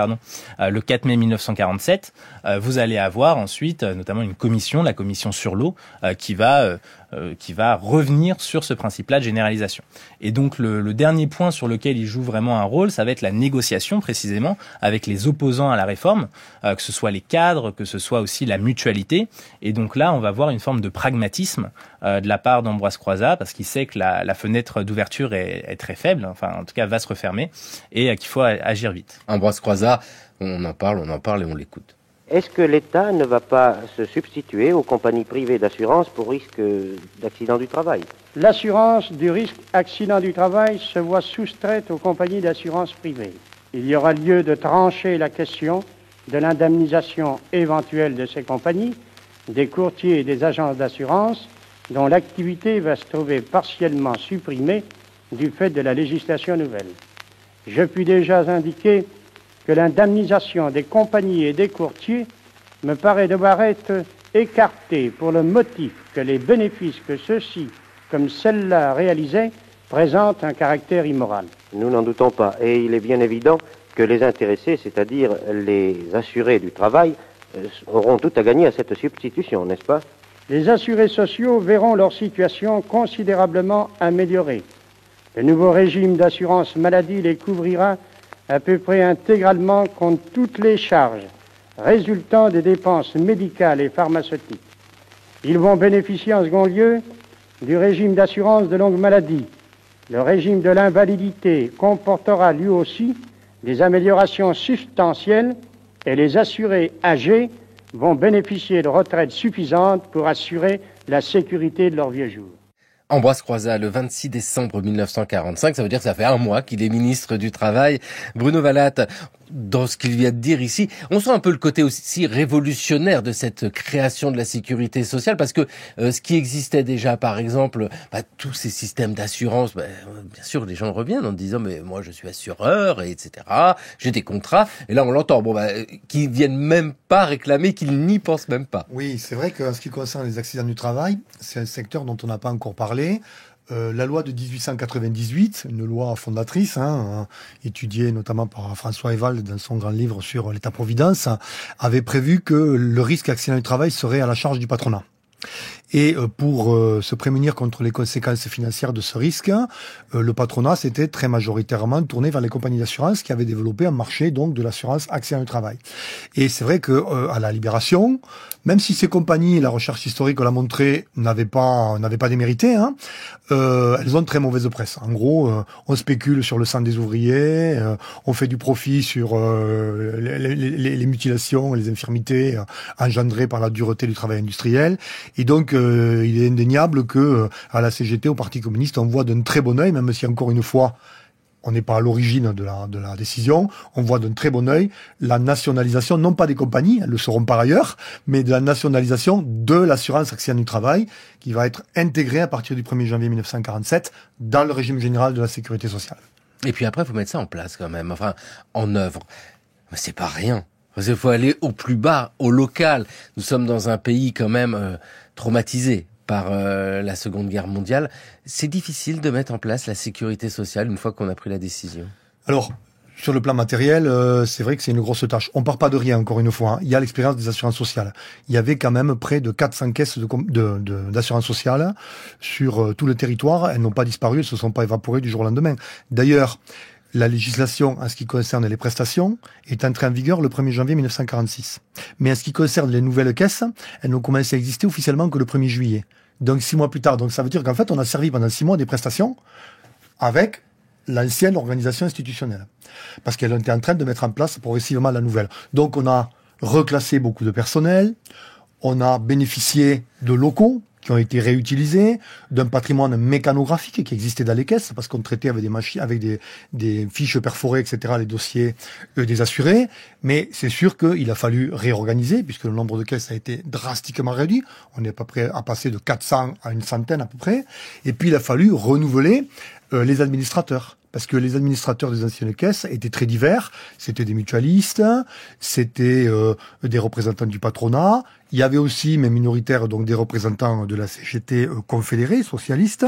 le 4 mai 1947, vous allez avoir ensuite notamment une commission, la commission sur l'eau, qui va revenir sur ce principe-là de généralisation. Et donc le dernier point sur lequel il joue vraiment un rôle, ça va être la négociation précisément avec les les opposants à la réforme, que ce soit les cadres, que ce soit aussi la mutualité. Et donc là, on va voir une forme de pragmatisme de la part d'Ambroise Croizat, parce qu'il sait que la fenêtre d'ouverture est très faible, enfin en tout cas va se refermer, et qu'il faut agir vite. Ambroise Croizat, on en parle et on l'écoute. Est-ce que l'État ne va pas se substituer aux compagnies privées d'assurance pour risque d'accident du travail? L'assurance du risque accident du travail se voit soustraite aux compagnies d'assurance privées. Il y aura lieu de trancher la question de l'indemnisation éventuelle de ces compagnies, des courtiers et des agences d'assurance dont l'activité va se trouver partiellement supprimée du fait de la législation nouvelle. Je puis déjà indiquer que l'indemnisation des compagnies et des courtiers me paraît devoir être écartée pour le motif que les bénéfices que ceux-ci, comme celle-là, réalisaient, présentent un caractère immoral. Nous n'en doutons pas. Et il est bien évident que les intéressés, c'est-à-dire les assurés du travail, auront tout à gagner à cette substitution, n'est-ce pas? Les assurés sociaux verront leur situation considérablement améliorée. Le nouveau régime d'assurance maladie les couvrira à peu près intégralement contre toutes les charges résultant des dépenses médicales et pharmaceutiques. Ils vont bénéficier en second lieu du régime d'assurance de longue maladie. Le régime de l'invalidité comportera lui aussi des améliorations substantielles et les assurés âgés vont bénéficier de retraites suffisantes pour assurer la sécurité de leurs vieux jours. Ambroise Croizat, le 26 décembre 1945, ça veut dire que ça fait un mois qu'il est ministre du Travail. Bruno Valatte, dans ce qu'il vient de dire ici, on sent un peu le côté aussi révolutionnaire de cette création de la sécurité sociale, parce que ce qui existait déjà, par exemple, tous ces systèmes d'assurance, bien sûr, les gens reviennent en disant mais moi je suis assureur, et etc. J'ai des contrats, et là on l'entend, qu'ils viennent même pas réclamer, qu'ils n'y pensent même pas. Oui, c'est vrai qu'en ce qui concerne les accidents du travail, c'est un secteur dont on n'a pas encore parlé. La loi de 1898, une loi fondatrice, étudiée notamment par François Ewald dans son grand livre sur l'État-providence, avait prévu que le risque accident du travail serait à la charge du patronat. Et pour se prémunir contre les conséquences financières de ce risque, le patronat s'était très majoritairement tourné vers les compagnies d'assurance qui avaient développé un marché donc de l'assurance accident du travail. Et c'est vrai que à la Libération, même si ces compagnies, la recherche historique l'a montré, n'avaient pas démérité, elles ont très mauvaise presse. En gros, on spécule sur le sang des ouvriers, on fait du profit sur les mutilations, les infirmités engendrées par la dureté du travail industriel. Et donc, il est indéniable que à la CGT, au Parti communiste, on voit d'un très bon œil, même si encore une fois, on n'est pas à l'origine de la décision, on voit d'un très bon œil la nationalisation, non pas des compagnies, elles le seront par ailleurs, mais de la nationalisation de l'assurance accident du travail, qui va être intégrée à partir du 1er janvier 1947 dans le régime général de la sécurité sociale. Et puis après, il faut mettre ça en place quand même, en œuvre. Mais c'est pas rien. Parce qu'il faut aller au plus bas, au local. Nous sommes dans un pays quand même traumatisé par la Seconde Guerre mondiale. C'est difficile de mettre en place la sécurité sociale une fois qu'on a pris la décision. Alors, sur le plan matériel, c'est vrai que c'est une grosse tâche. On part pas de rien, encore une fois. Il y a l'expérience des assurances sociales. Il y avait quand même près de 400 caisses d'assurance sociale sur tout le territoire. Elles n'ont pas disparu, elles se sont pas évaporées du jour au lendemain. D'ailleurs, la législation en ce qui concerne les prestations est entrée en vigueur le 1er janvier 1946. Mais en ce qui concerne les nouvelles caisses, elles n'ont commencé à exister officiellement que le 1er juillet. Donc 6 mois plus tard. Donc ça veut dire qu'en fait, on a servi pendant 6 mois des prestations avec l'ancienne organisation institutionnelle. Parce qu'elle était en train de mettre en place progressivement la nouvelle. Donc on a reclassé beaucoup de personnel, on a bénéficié de locaux qui ont été réutilisés, d'un patrimoine mécanographique qui existait dans les caisses, parce qu'on traitait avec des machines, avec des fiches perforées, etc., les dossiers des assurés. Mais c'est sûr qu'il a fallu réorganiser, puisque le nombre de caisses a été drastiquement réduit. On est à peu près à passer de 400 à une centaine à peu près. Et puis il a fallu renouveler les administrateurs. Parce que les administrateurs des anciennes caisses étaient très divers. C'était des mutualistes, c'était des représentants du patronat. Il y avait aussi, mais minoritaires, donc des représentants de la CGT confédérée, socialiste.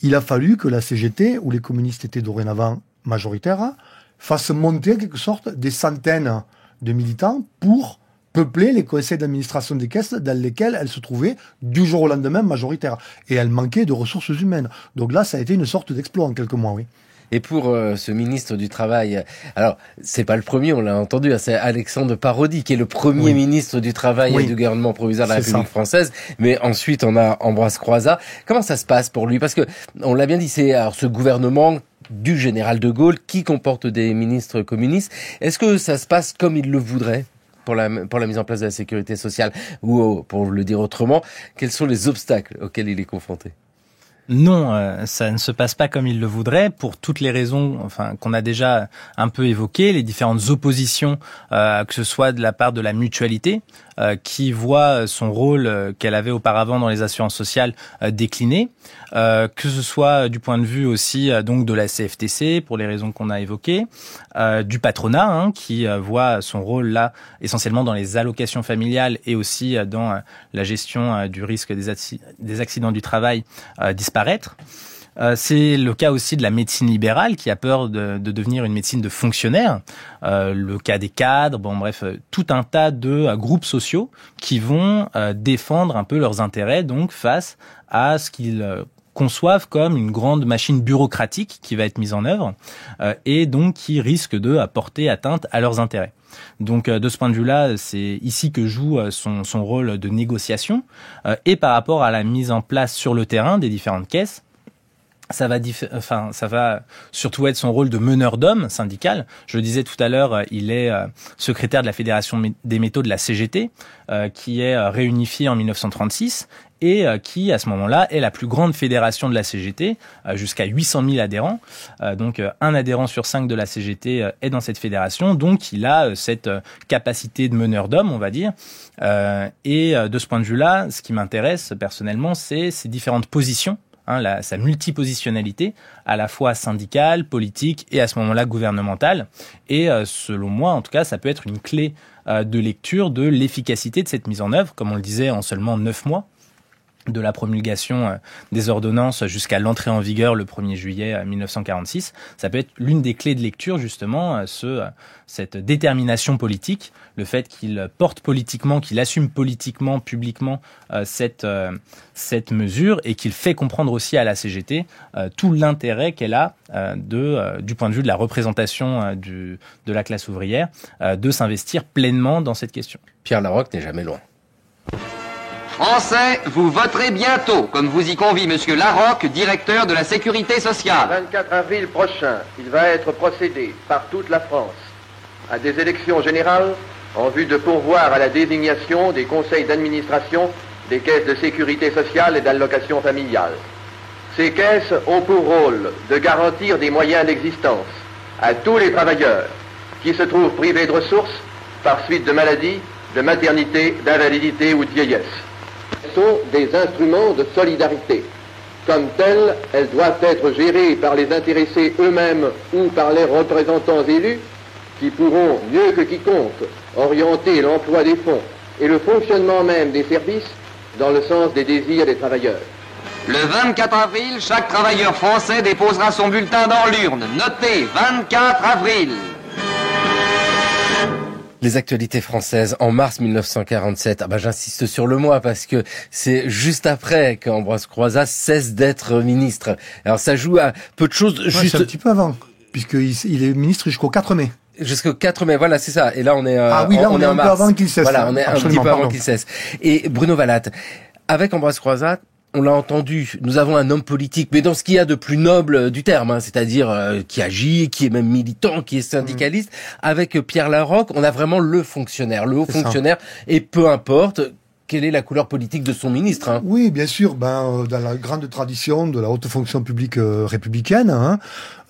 Il a fallu que la CGT, où les communistes étaient dorénavant majoritaires, fasse monter en quelque sorte des centaines de militants pour peupler les conseils d'administration des caisses dans lesquels elles se trouvaient du jour au lendemain majoritaires. Et elles manquaient de ressources humaines. Donc là, ça a été une sorte d'exploit en quelques mois, oui. Et pour ce ministre du Travail, alors c'est pas le premier, on l'a entendu, c'est Alexandre Parodi qui est le premier ministre du Travail et du gouvernement provisoire de la République française, mais ensuite on a Ambroise Croizat. Comment ça se passe pour lui? Parce que on l'a bien dit, c'est alors ce gouvernement du général de Gaulle qui comporte des ministres communistes. Est-ce que ça se passe comme il le voudrait pour la mise en place de la sécurité sociale? Ou, pour le dire autrement, quels sont les obstacles auxquels il est confronté? Non, ça ne se passe pas comme il le voudrait, pour toutes les raisons qu'on a déjà un peu évoquées, les différentes oppositions, que ce soit de la part de la mutualité, qui voit son rôle qu'elle avait auparavant dans les assurances sociales décliner, que ce soit du point de vue aussi donc de la CFTC, pour les raisons qu'on a évoquées, du patronat, qui voit son rôle là essentiellement dans les allocations familiales et aussi dans la gestion du risque des accidents du travail disparaître. C'est le cas aussi de la médecine libérale qui a peur de devenir une médecine de fonctionnaires. Le cas des cadres, tout un tas de groupes sociaux qui vont défendre un peu leurs intérêts donc face à ce qu'ils conçoivent comme une grande machine bureaucratique qui va être mise en œuvre et donc qui risque de porter atteinte à leurs intérêts. Donc de ce point de vue-là, c'est ici que joue son rôle de négociation et par rapport à la mise en place sur le terrain des différentes caisses. Ça va surtout être son rôle de meneur d'hommes syndical. Je le disais tout à l'heure, il est secrétaire de la Fédération des métaux de la CGT, qui est réunifiée en 1936 et qui, à ce moment-là, est la plus grande fédération de la CGT, jusqu'à 800 000 adhérents. Donc, un adhérent sur 5 de la CGT est dans cette fédération. Donc, il a cette capacité de meneur d'hommes, on va dire. Et de ce point de vue-là, ce qui m'intéresse personnellement, c'est ces différentes positions, sa multipositionnalité, à la fois syndicale, politique et à ce moment-là gouvernementale. Et selon moi, en tout cas, ça peut être une clé de lecture de l'efficacité de cette mise en œuvre, comme on le disait, en seulement 9 mois, de la promulgation des ordonnances jusqu'à l'entrée en vigueur le 1er juillet 1946. Ça peut être l'une des clés de lecture, justement, cette détermination politique, le fait qu'il porte politiquement, qu'il assume politiquement, publiquement cette mesure et qu'il fait comprendre aussi à la CGT tout l'intérêt qu'elle a du point de vue de la représentation de la classe ouvrière de s'investir pleinement dans cette question. Pierre Larocque n'est jamais loin. Français, vous voterez bientôt, comme vous y convie Monsieur Larocque, directeur de la Sécurité sociale. Le 24 avril prochain, il va être procédé par toute la France à des élections générales en vue de pourvoir à la désignation des conseils d'administration des caisses de sécurité sociale et d'allocation familiale. Ces caisses ont pour rôle de garantir des moyens d'existence à tous les travailleurs qui se trouvent privés de ressources par suite de maladies, de maternité, d'invalidité ou de vieillesse. Sont des instruments de solidarité. Comme telles, elles doivent être gérées par les intéressés eux-mêmes ou par les représentants élus qui pourront, mieux que quiconque, orienter l'emploi des fonds et le fonctionnement même des services dans le sens des désirs des travailleurs. Le 24 avril, chaque travailleur français déposera son bulletin dans l'urne. Notez, 24 avril. Les actualités françaises en mars 1947. J'insiste sur le mois parce que c'est juste après qu'Ambroise Croizat cesse d'être ministre. Alors ça joue à peu de choses. C'est un petit peu avant, puisqu'il est ministre jusqu'au 4 mai. Jusqu'au 4 mai, voilà, c'est ça. Et là, on est on est un peu avant qu'il cesse. Voilà, on est un petit peu avant qu'il cesse. Et Bruno Valatte, avec Ambroise Croizat, on l'a entendu, nous avons un homme politique, mais dans ce qu'il y a de plus noble du terme, c'est-à-dire qui agit, qui est même militant, qui est syndicaliste. Avec Pierre Larocque, on a vraiment le fonctionnaire, le haut fonctionnaire, et peu importe quelle est la couleur politique de son ministre. Oui, bien sûr, dans la grande tradition de la haute fonction publique républicaine,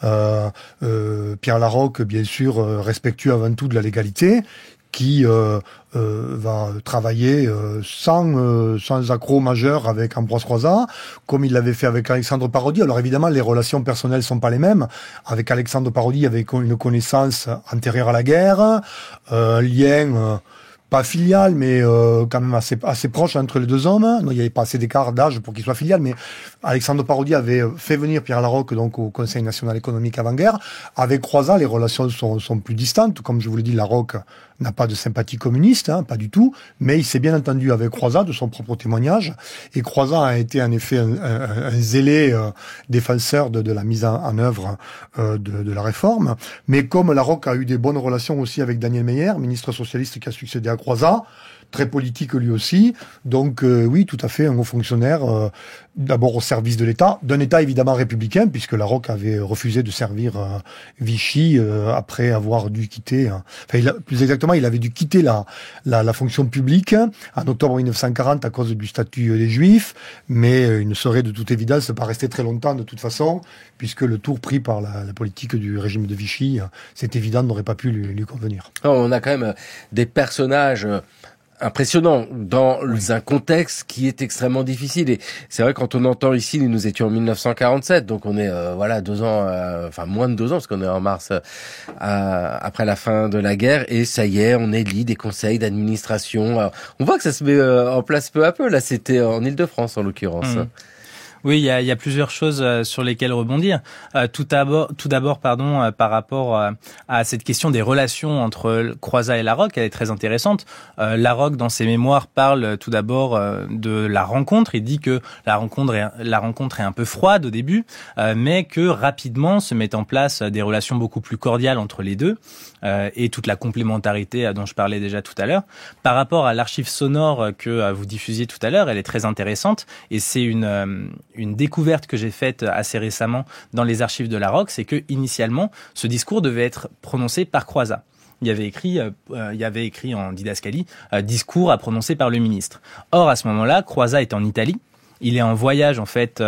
Pierre Larocque, bien sûr, respectueux avant tout de la légalité, qui va travailler sans accroc majeur avec Ambroise Croizat, comme il l'avait fait avec Alexandre Parodi. Alors évidemment, les relations personnelles sont pas les mêmes. Avec Alexandre Parodi, il y avait une connaissance antérieure à la guerre, un lien pas filial, mais quand même assez proche entre les deux hommes. Non, il n'y avait pas assez d'écart d'âge pour qu'il soit filial, mais Alexandre Parodi avait fait venir Pierre Larocque donc au Conseil national économique avant-guerre. Avec Croizat, les relations sont plus distantes. Comme je vous l'ai dit, Larocque n'a pas de sympathie communiste, pas du tout, mais il s'est bien entendu avec Croizat de son propre témoignage, et Croizat a été en effet un zélé défenseur de la mise en œuvre de la réforme, mais comme Larocque a eu des bonnes relations aussi avec Daniel Meyer, ministre socialiste qui a succédé à Croizat, très politique lui aussi, donc oui, tout à fait, un haut fonctionnaire, d'abord au service de l'État, d'un État évidemment républicain, puisque Larocque avait refusé de servir Vichy après avoir dû quitter, plus exactement, il avait dû quitter la fonction publique en octobre 1940 à cause du statut des Juifs, mais il ne serait de toute évidence pas resté très longtemps de toute façon, puisque le tour pris par la politique du régime de Vichy, c'est évident, n'aurait pas pu lui convenir. On a quand même des personnages impressionnant dans un contexte qui est extrêmement difficile. Et c'est vrai, quand on entend ici, nous étions en 1947, donc on est 2 ans, moins de 2 ans, parce qu'on est en mars après la fin de la guerre, et ça y est, on élit des conseils d'administration. Alors, on voit que ça se met en place peu à peu. Là, c'était en Île-de-France en l'occurrence. Oui, il y a plusieurs choses sur lesquelles rebondir. Tout d'abord, par rapport à cette question des relations entre Croizat et Larocque, elle est très intéressante. Larocque, dans ses mémoires, parle tout d'abord de la rencontre. Il dit que la rencontre est un peu froide au début, mais que rapidement se mettent en place des relations beaucoup plus cordiales entre les deux, et toute la complémentarité dont je parlais déjà tout à l'heure. Par rapport à l'archive sonore que vous diffusiez tout à l'heure, elle est très intéressante, et c'est une découverte que j'ai faite assez récemment dans les archives de Larocque, c'est que initialement, ce discours devait être prononcé par Croizat. Il y avait écrit en didascalie discours à prononcer par le ministre. Or, à ce moment-là, Croizat est en Italie. Il est en voyage en fait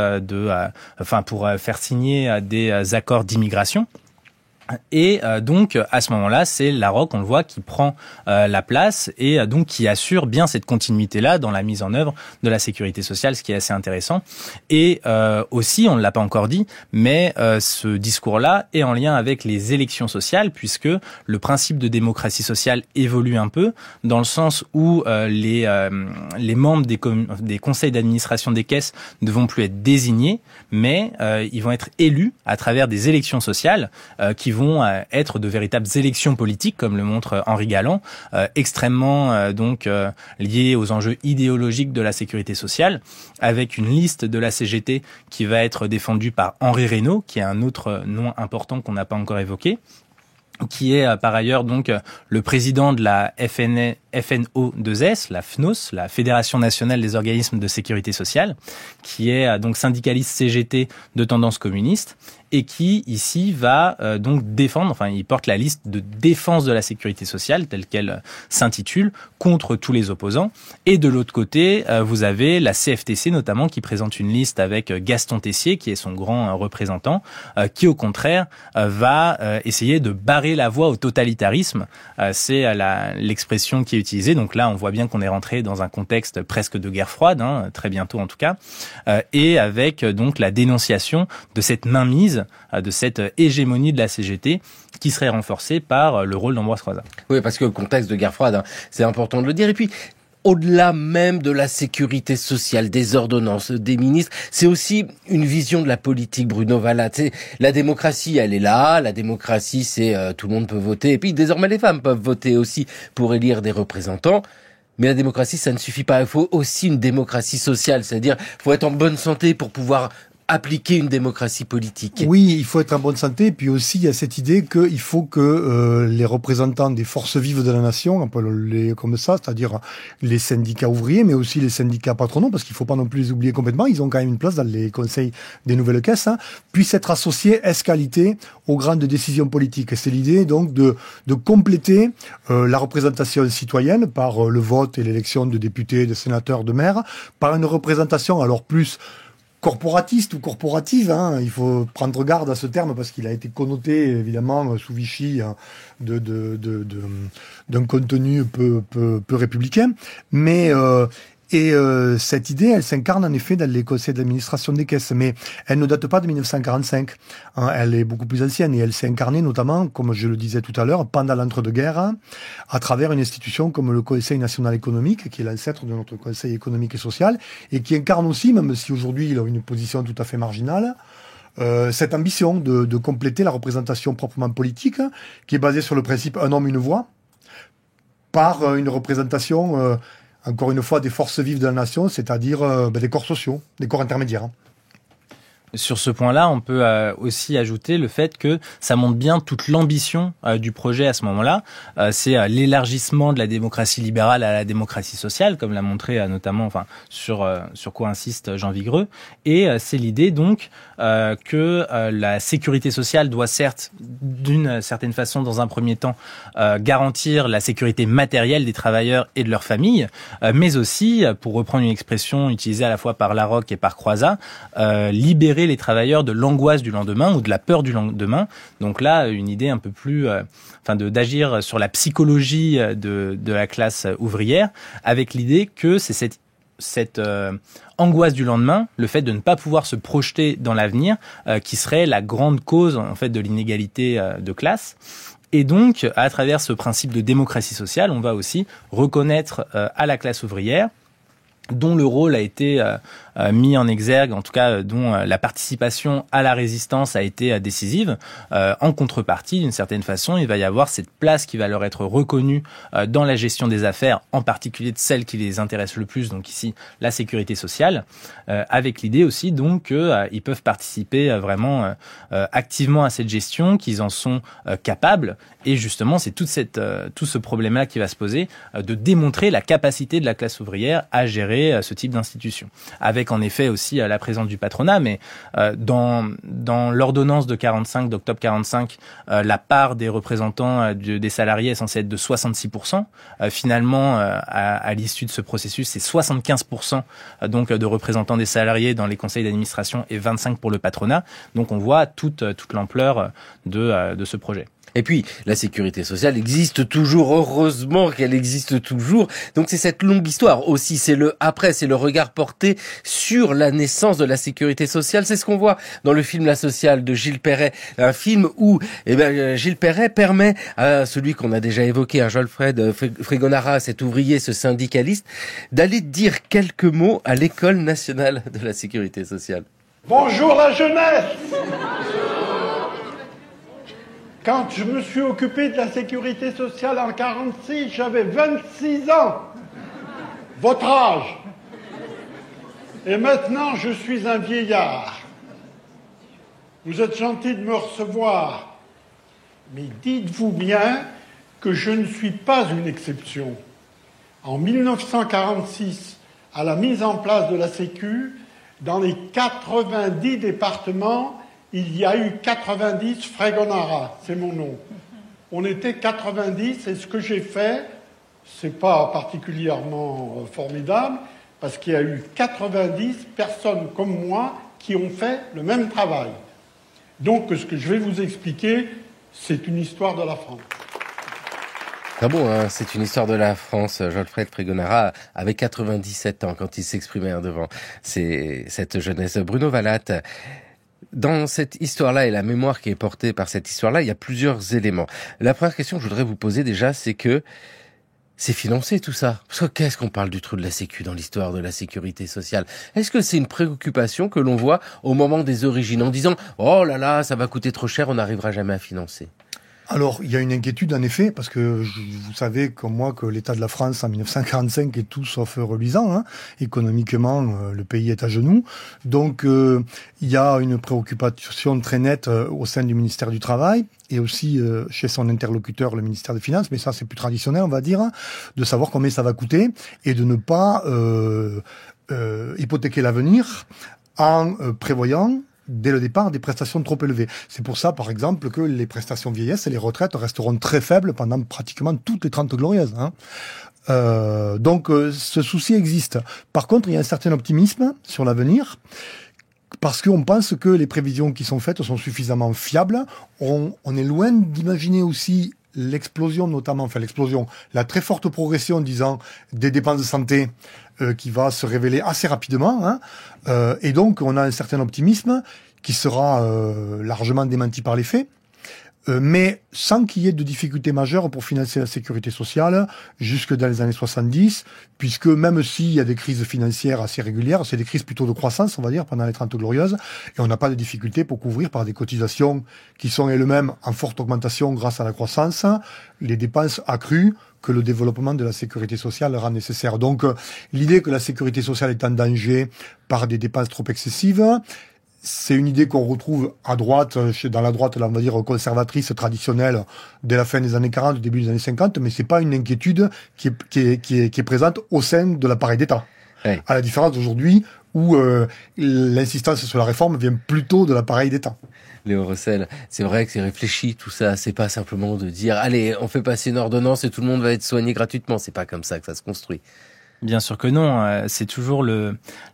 pour faire signer des accords d'immigration. Et donc à ce moment-là, c'est Larocque, on le voit, qui prend la place et donc qui assure bien cette continuité-là dans la mise en œuvre de la sécurité sociale, ce qui est assez intéressant. Et aussi, on ne l'a pas encore dit, mais ce discours-là est en lien avec les élections sociales, puisque le principe de démocratie sociale évolue un peu, dans le sens où les membres des conseils d'administration des caisses ne vont plus être désignés, mais ils vont être élus à travers des élections sociales qui vont être de véritables élections politiques, comme le montre Henri Galland, extrêmement liées aux enjeux idéologiques de la sécurité sociale, avec une liste de la CGT qui va être défendue par Henri Reynaud, qui est un autre nom important qu'on n'a pas encore évoqué, qui est par ailleurs donc le président de la FNO2S, la FNOS, la Fédération nationale des organismes de sécurité sociale, qui est donc syndicaliste CGT de tendance communiste, et qui ici va donc défendre, il porte la liste de défense de la sécurité sociale telle qu'elle s'intitule, contre tous les opposants. Et de l'autre côté, vous avez la CFTC notamment qui présente une liste avec Gaston Tessier, qui est son grand représentant, qui au contraire va essayer de barrer la voie au totalitarisme. C'est l'expression qui est utilisée. Donc là, on voit bien qu'on est rentré dans un contexte presque de guerre froide, très bientôt en tout cas, et avec donc la dénonciation de cette mainmise, de cette hégémonie de la CGT qui serait renforcée par le rôle d'Ambroise Croizat. Oui, parce que le contexte de guerre froide, c'est important de le dire. Et puis, au-delà même de la sécurité sociale, des ordonnances, des ministres, c'est aussi une vision de la politique, Bruno Vallat. La démocratie, elle est là. La démocratie, c'est tout le monde peut voter. Et puis, désormais, les femmes peuvent voter aussi pour élire des représentants. Mais la démocratie, ça ne suffit pas. Il faut aussi une démocratie sociale. C'est-à-dire, il faut être en bonne santé pour pouvoir appliquer une démocratie politique. Oui, il faut être en bonne santé, puis aussi il y a cette idée qu'il faut que les représentants des forces vives de la nation, on peut les comme ça, c'est-à-dire les syndicats ouvriers, mais aussi les syndicats patronaux, parce qu'il ne faut pas non plus les oublier complètement, ils ont quand même une place dans les conseils des nouvelles caisses, puissent être associés ès-qualité aux grandes décisions politiques. Et c'est l'idée donc de compléter la représentation citoyenne par le vote et l'élection de députés, de sénateurs, de maires, par une représentation alors plus corporatiste ou corporative, il faut prendre garde à ce terme parce qu'il a été connoté évidemment sous Vichy d'un contenu peu républicain, mais cette idée, elle s'incarne en effet dans les conseils d'administration des caisses, mais elle ne date pas de 1945. Elle est beaucoup plus ancienne et elle s'est incarnée notamment, comme je le disais tout à l'heure, pendant l'entre-deux-guerres, à travers une institution comme le Conseil national économique, qui est l'ancêtre de notre Conseil économique et social, et qui incarne aussi, même si aujourd'hui il a une position tout à fait marginale, cette ambition de compléter la représentation proprement politique, qui est basée sur le principe un homme, une voix, par une représentation, encore une fois, des forces vives de la nation, c'est-à-dire des corps sociaux, des corps intermédiaires. Sur ce point-là, on peut aussi ajouter le fait que ça montre bien toute l'ambition du projet à ce moment-là. C'est l'élargissement de la démocratie libérale à la démocratie sociale, comme l'a montré notamment, sur quoi insiste Jean Vigreux. Et c'est l'idée donc que la sécurité sociale doit certes, d'une certaine façon, dans un premier temps, garantir la sécurité matérielle des travailleurs et de leurs familles, mais aussi, pour reprendre une expression utilisée à la fois par Larocque et par Croizat, libérer les travailleurs de l'angoisse du lendemain ou de la peur du lendemain. Donc là, une idée un peu plus, d'agir sur la psychologie de la classe ouvrière, avec l'idée que c'est cette angoisse du lendemain, le fait de ne pas pouvoir se projeter dans l'avenir, qui serait la grande cause en fait de l'inégalité de classe. Et donc, à travers ce principe de démocratie sociale, on va aussi reconnaître à la classe ouvrière, dont le rôle a été mis en exergue, en tout cas dont la participation à la résistance a été décisive. En contrepartie, d'une certaine façon, il va y avoir cette place qui va leur être reconnue dans la gestion des affaires, en particulier de celles qui les intéressent le plus, donc ici la sécurité sociale, avec l'idée aussi donc qu'ils peuvent participer vraiment activement à cette gestion, qu'ils en sont capables. Et justement, c'est tout ce problème-là qui va se poser, de démontrer la capacité de la classe ouvrière à gérer ce type d'institution. Avec en effet aussi la présence du patronat, mais dans l'ordonnance de 45, d'octobre 45, la part des représentants des salariés est censée être de 66%. Finalement, à l'issue de ce processus, c'est 75% donc de représentants des salariés dans les conseils d'administration et 25% pour le patronat. Donc on voit toute l'ampleur de ce projet. Et puis, la sécurité sociale existe toujours, heureusement qu'elle existe toujours. Donc c'est cette longue histoire aussi, c'est le regard porté sur la naissance de la sécurité sociale. C'est ce qu'on voit dans le film La Sociale de Gilles Perret, un film où Gilles Perret permet à celui qu'on a déjà évoqué, Jolfred Fregonara, cet ouvrier, ce syndicaliste, d'aller dire quelques mots à l'École nationale de la sécurité sociale. Bonjour la jeunesse! Quand je me suis occupé de la sécurité sociale en 1946, j'avais 26 ans. Votre âge. Et maintenant, je suis un vieillard. Vous êtes gentil de me recevoir. Mais dites-vous bien que je ne suis pas une exception. En 1946, à la mise en place de la Sécu, dans les 90 départements, il y a eu 90 Fregonara, c'est mon nom. On était 90 et ce que j'ai fait, c'est pas particulièrement formidable, parce qu'il y a eu 90 personnes comme moi qui ont fait le même travail. Donc ce que je vais vous expliquer, c'est une histoire de la France. Ah bon, hein, c'est une histoire de la France. Jolfred Fregonara avait 97 ans quand il s'exprimait devant cette jeunesse. Bruno Vallat, dans cette histoire-là et la mémoire qui est portée par cette histoire-là, il y a plusieurs éléments. La première question que je voudrais vous poser déjà, c'est que c'est financé tout ça. Parce que qu'est-ce qu'on parle du trou de la Sécu dans l'histoire de la sécurité sociale? Est-ce que c'est une préoccupation que l'on voit au moment des origines en disant « Oh là là, ça va coûter trop cher, on n'arrivera jamais à financer ». Alors, il y a une inquiétude, en effet, parce que vous savez, comme moi, que l'état de la France en 1945 est tout sauf reluisant. Hein. Économiquement, le pays est à genoux. Donc, il y a une préoccupation très nette au sein du ministère du Travail et aussi chez son interlocuteur, le ministère des Finances, mais ça, c'est plus traditionnel, on va dire, de savoir combien ça va coûter et de ne pas hypothéquer l'avenir en prévoyant dès le départ des prestations trop élevées. C'est pour ça, par exemple, que les prestations vieillesse et les retraites resteront très faibles pendant pratiquement toutes les 30 glorieuses. Hein. Donc, ce souci existe. Par contre, il y a un certain optimisme sur l'avenir, parce qu'on pense que les prévisions qui sont faites sont suffisamment fiables. On est loin d'imaginer aussi l'explosion, notamment, la très forte progression, disons, des dépenses de santé qui va se révéler assez rapidement. Hein. Et donc, on a un certain optimisme qui sera largement démenti par les faits. mais sans qu'il y ait de difficultés majeures pour financer la sécurité sociale jusque dans les années 70, puisque même s'il y a des crises financières assez régulières, c'est des crises plutôt de croissance, on va dire, pendant les 30 glorieuses, et on n'a pas de difficultés pour couvrir par des cotisations qui sont elles-mêmes en forte augmentation grâce à la croissance, les dépenses accrues que le développement de la sécurité sociale rend nécessaire. Donc, l'idée que la sécurité sociale est en danger par des dépenses trop excessives, c'est une idée qu'on retrouve à droite, dans la droite, là, on va dire, conservatrice, traditionnelle, dès la fin des années 40, début des années 50, mais c'est pas une inquiétude qui est présente au sein de l'appareil d'État. Oui. À la différence d'aujourd'hui, où l'insistance sur la réforme vient plutôt de l'appareil d'État. Léo Rossel, c'est vrai que c'est réfléchi tout ça, c'est pas simplement de dire allez, on fait passer une ordonnance et tout le monde va être soigné gratuitement, c'est pas comme ça que ça se construit. Bien sûr que non, c'est toujours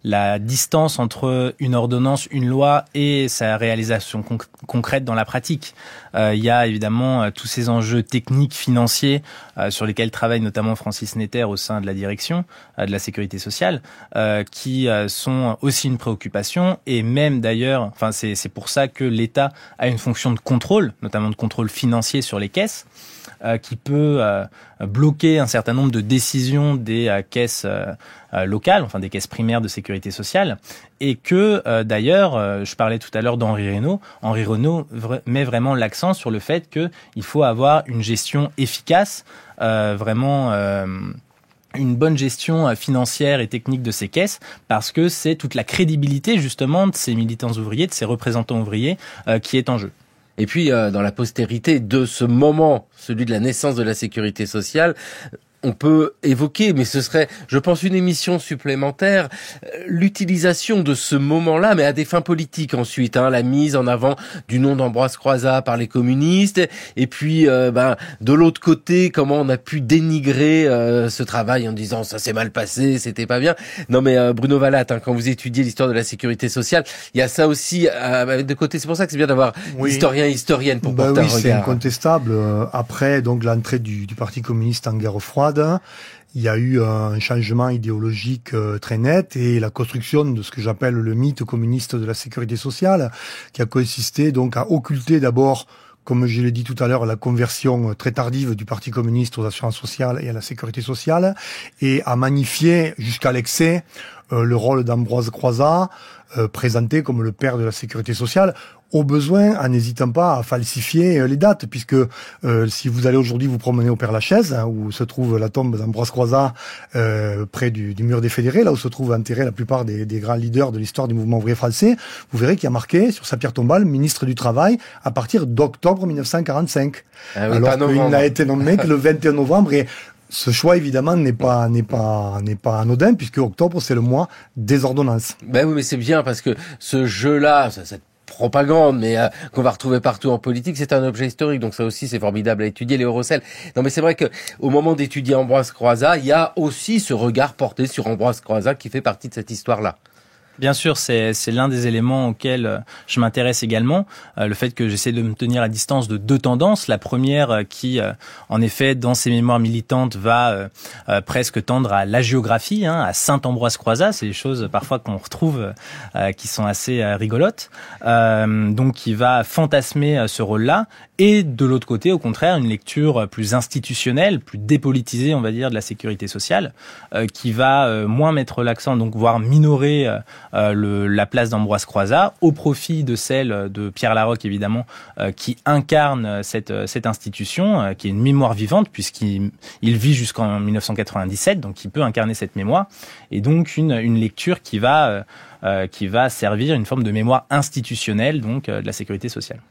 la distance entre une ordonnance, une loi et sa réalisation concrète dans la pratique. Il y a évidemment tous ces enjeux techniques, financiers, sur lesquels travaille notamment Francis Netter au sein de la direction de la sécurité sociale, qui sont aussi une préoccupation, et même d'ailleurs, enfin c'est pour ça que l'État a une fonction de contrôle, notamment de contrôle financier sur les caisses, qui peut bloquer un certain nombre de décisions des caisses locales, enfin des caisses primaires de sécurité sociale, et que d'ailleurs, je parlais tout à l'heure d'Henri Reynaud. Henri Reynaud met vraiment l'accent sur le fait qu'il faut avoir une gestion efficace, vraiment une bonne gestion financière et technique de ces caisses, parce que c'est toute la crédibilité justement de ces militants ouvriers, de ces représentants ouvriers qui est en jeu. Et puis, dans la postérité de ce moment, celui de la naissance de la sécurité sociale, on peut évoquer, mais ce serait, je pense, une émission supplémentaire, l'utilisation de ce moment-là, mais à des fins politiques ensuite, la mise en avant du nom d'Ambroise Croizat par les communistes, et puis de l'autre côté, comment on a pu dénigrer ce travail en disant ça s'est mal passé, c'était pas bien. Non mais Bruno Valatte, quand vous étudiez l'histoire de la sécurité sociale, il y a ça aussi de côté. C'est pour ça que c'est bien d'avoir historien et historienne pour porter un regard. C'est incontestable. Après donc l'entrée du Parti communiste en guerre froide, il y a eu un changement idéologique très net et la construction de ce que j'appelle le mythe communiste de la sécurité sociale, qui a consisté donc à occulter d'abord, comme je l'ai dit tout à l'heure, la conversion très tardive du Parti communiste aux assurances sociales et à la sécurité sociale, et à magnifier jusqu'à l'excès le rôle d'Ambroise Croizat, présenté comme le père de la sécurité sociale, au besoin, en n'hésitant pas à falsifier les dates, puisque si vous allez aujourd'hui vous promener au Père-Lachaise, où se trouve la tombe d'Ambroise Croizat, près du mur des Fédérés, là où se trouvent enterrés la plupart des grands leaders de l'histoire du mouvement ouvrier français, vous verrez qu'il y a marqué sur sa pierre tombale ministre du Travail à partir d'octobre 1945. Ah oui, alors qu'il n'a été nommé que le 21 novembre. Et ce choix, évidemment, n'est pas anodin, puisque octobre, c'est le mois des ordonnances. Ben oui, mais c'est bien, parce que ce jeu-là, cette propagande, mais qu'on va retrouver partout en politique, c'est un objet historique. Donc ça aussi, c'est formidable à étudier, Léo Rossel. Non, mais c'est vrai que au moment d'étudier Ambroise Croizat, il y a aussi ce regard porté sur Ambroise Croizat qui fait partie de cette histoire-là. Bien sûr, c'est l'un des éléments auxquels je m'intéresse également. Le fait que j'essaie de me tenir à distance de deux tendances. La première qui, en effet, dans ses mémoires militantes, va presque tendre à l'hagiographie, à Saint-Ambroise Croizat. C'est des choses parfois qu'on retrouve qui sont assez rigolotes. Donc, qui va fantasmer ce rôle-là. Et de l'autre côté, au contraire, une lecture plus institutionnelle, plus dépolitisée, on va dire, de la sécurité sociale, qui va moins mettre l'accent, donc voire minorer la place d'Ambroise Croizat au profit de celle de Pierre Laroque, évidemment, qui incarne cette institution, qui est une mémoire vivante, puisqu'il vit jusqu'en 1997, donc il peut incarner cette mémoire, et donc une lecture qui va servir une forme de mémoire institutionnelle, donc de la sécurité sociale.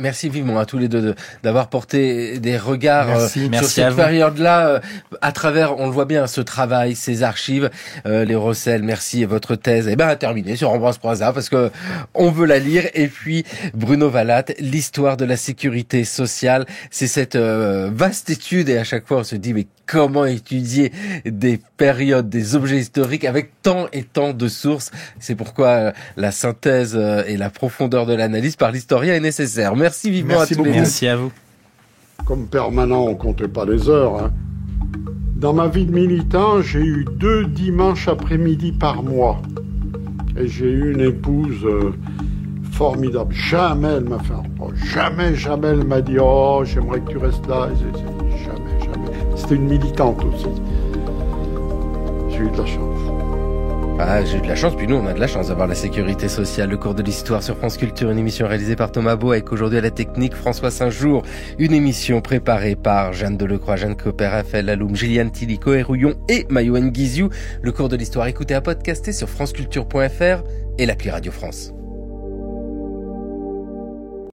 Merci vivement à tous les deux d'avoir porté des regards sur cette période-là, à travers, on le voit bien, ce travail, ces archives. Léo Rossel, merci. Votre thèse est terminée sur Ambroise Croizat, parce que on veut la lire. Et puis Bruno Valatte, l'histoire de la sécurité sociale, c'est cette vaste étude, et à chaque fois on se dit mais comment étudier des périodes, des objets historiques avec tant et tant de sources. C'est pourquoi la synthèse et la profondeur de l'analyse par l'historien est nécessaire. Merci vivement à tous les deux. Merci à vous. Comme permanent, on comptait pas les heures. Dans ma vie de militant, j'ai eu 2 dimanches après-midi par mois. Et j'ai eu une épouse formidable. Jamais elle m'a fait un reproche. Jamais elle m'a dit « Oh, j'aimerais que tu restes là. » Jamais. C'était une militante aussi. J'ai eu de la chance. Ah, j'ai eu de la chance, puis nous on a de la chance d'avoir la sécurité sociale. Le cours de l'histoire sur France Culture, une émission réalisée par Thomas Beau avec aujourd'hui à la technique François Saint-Jour. Une émission préparée par Jeanne Delecroix, Jeanne Copper, Raphaël Laloum, Gilliane Tilly, Coé Rouillon et Mayouen Guiziou. Le cours de l'histoire écouté à podcaster sur franceculture.fr et l'appli Radio France.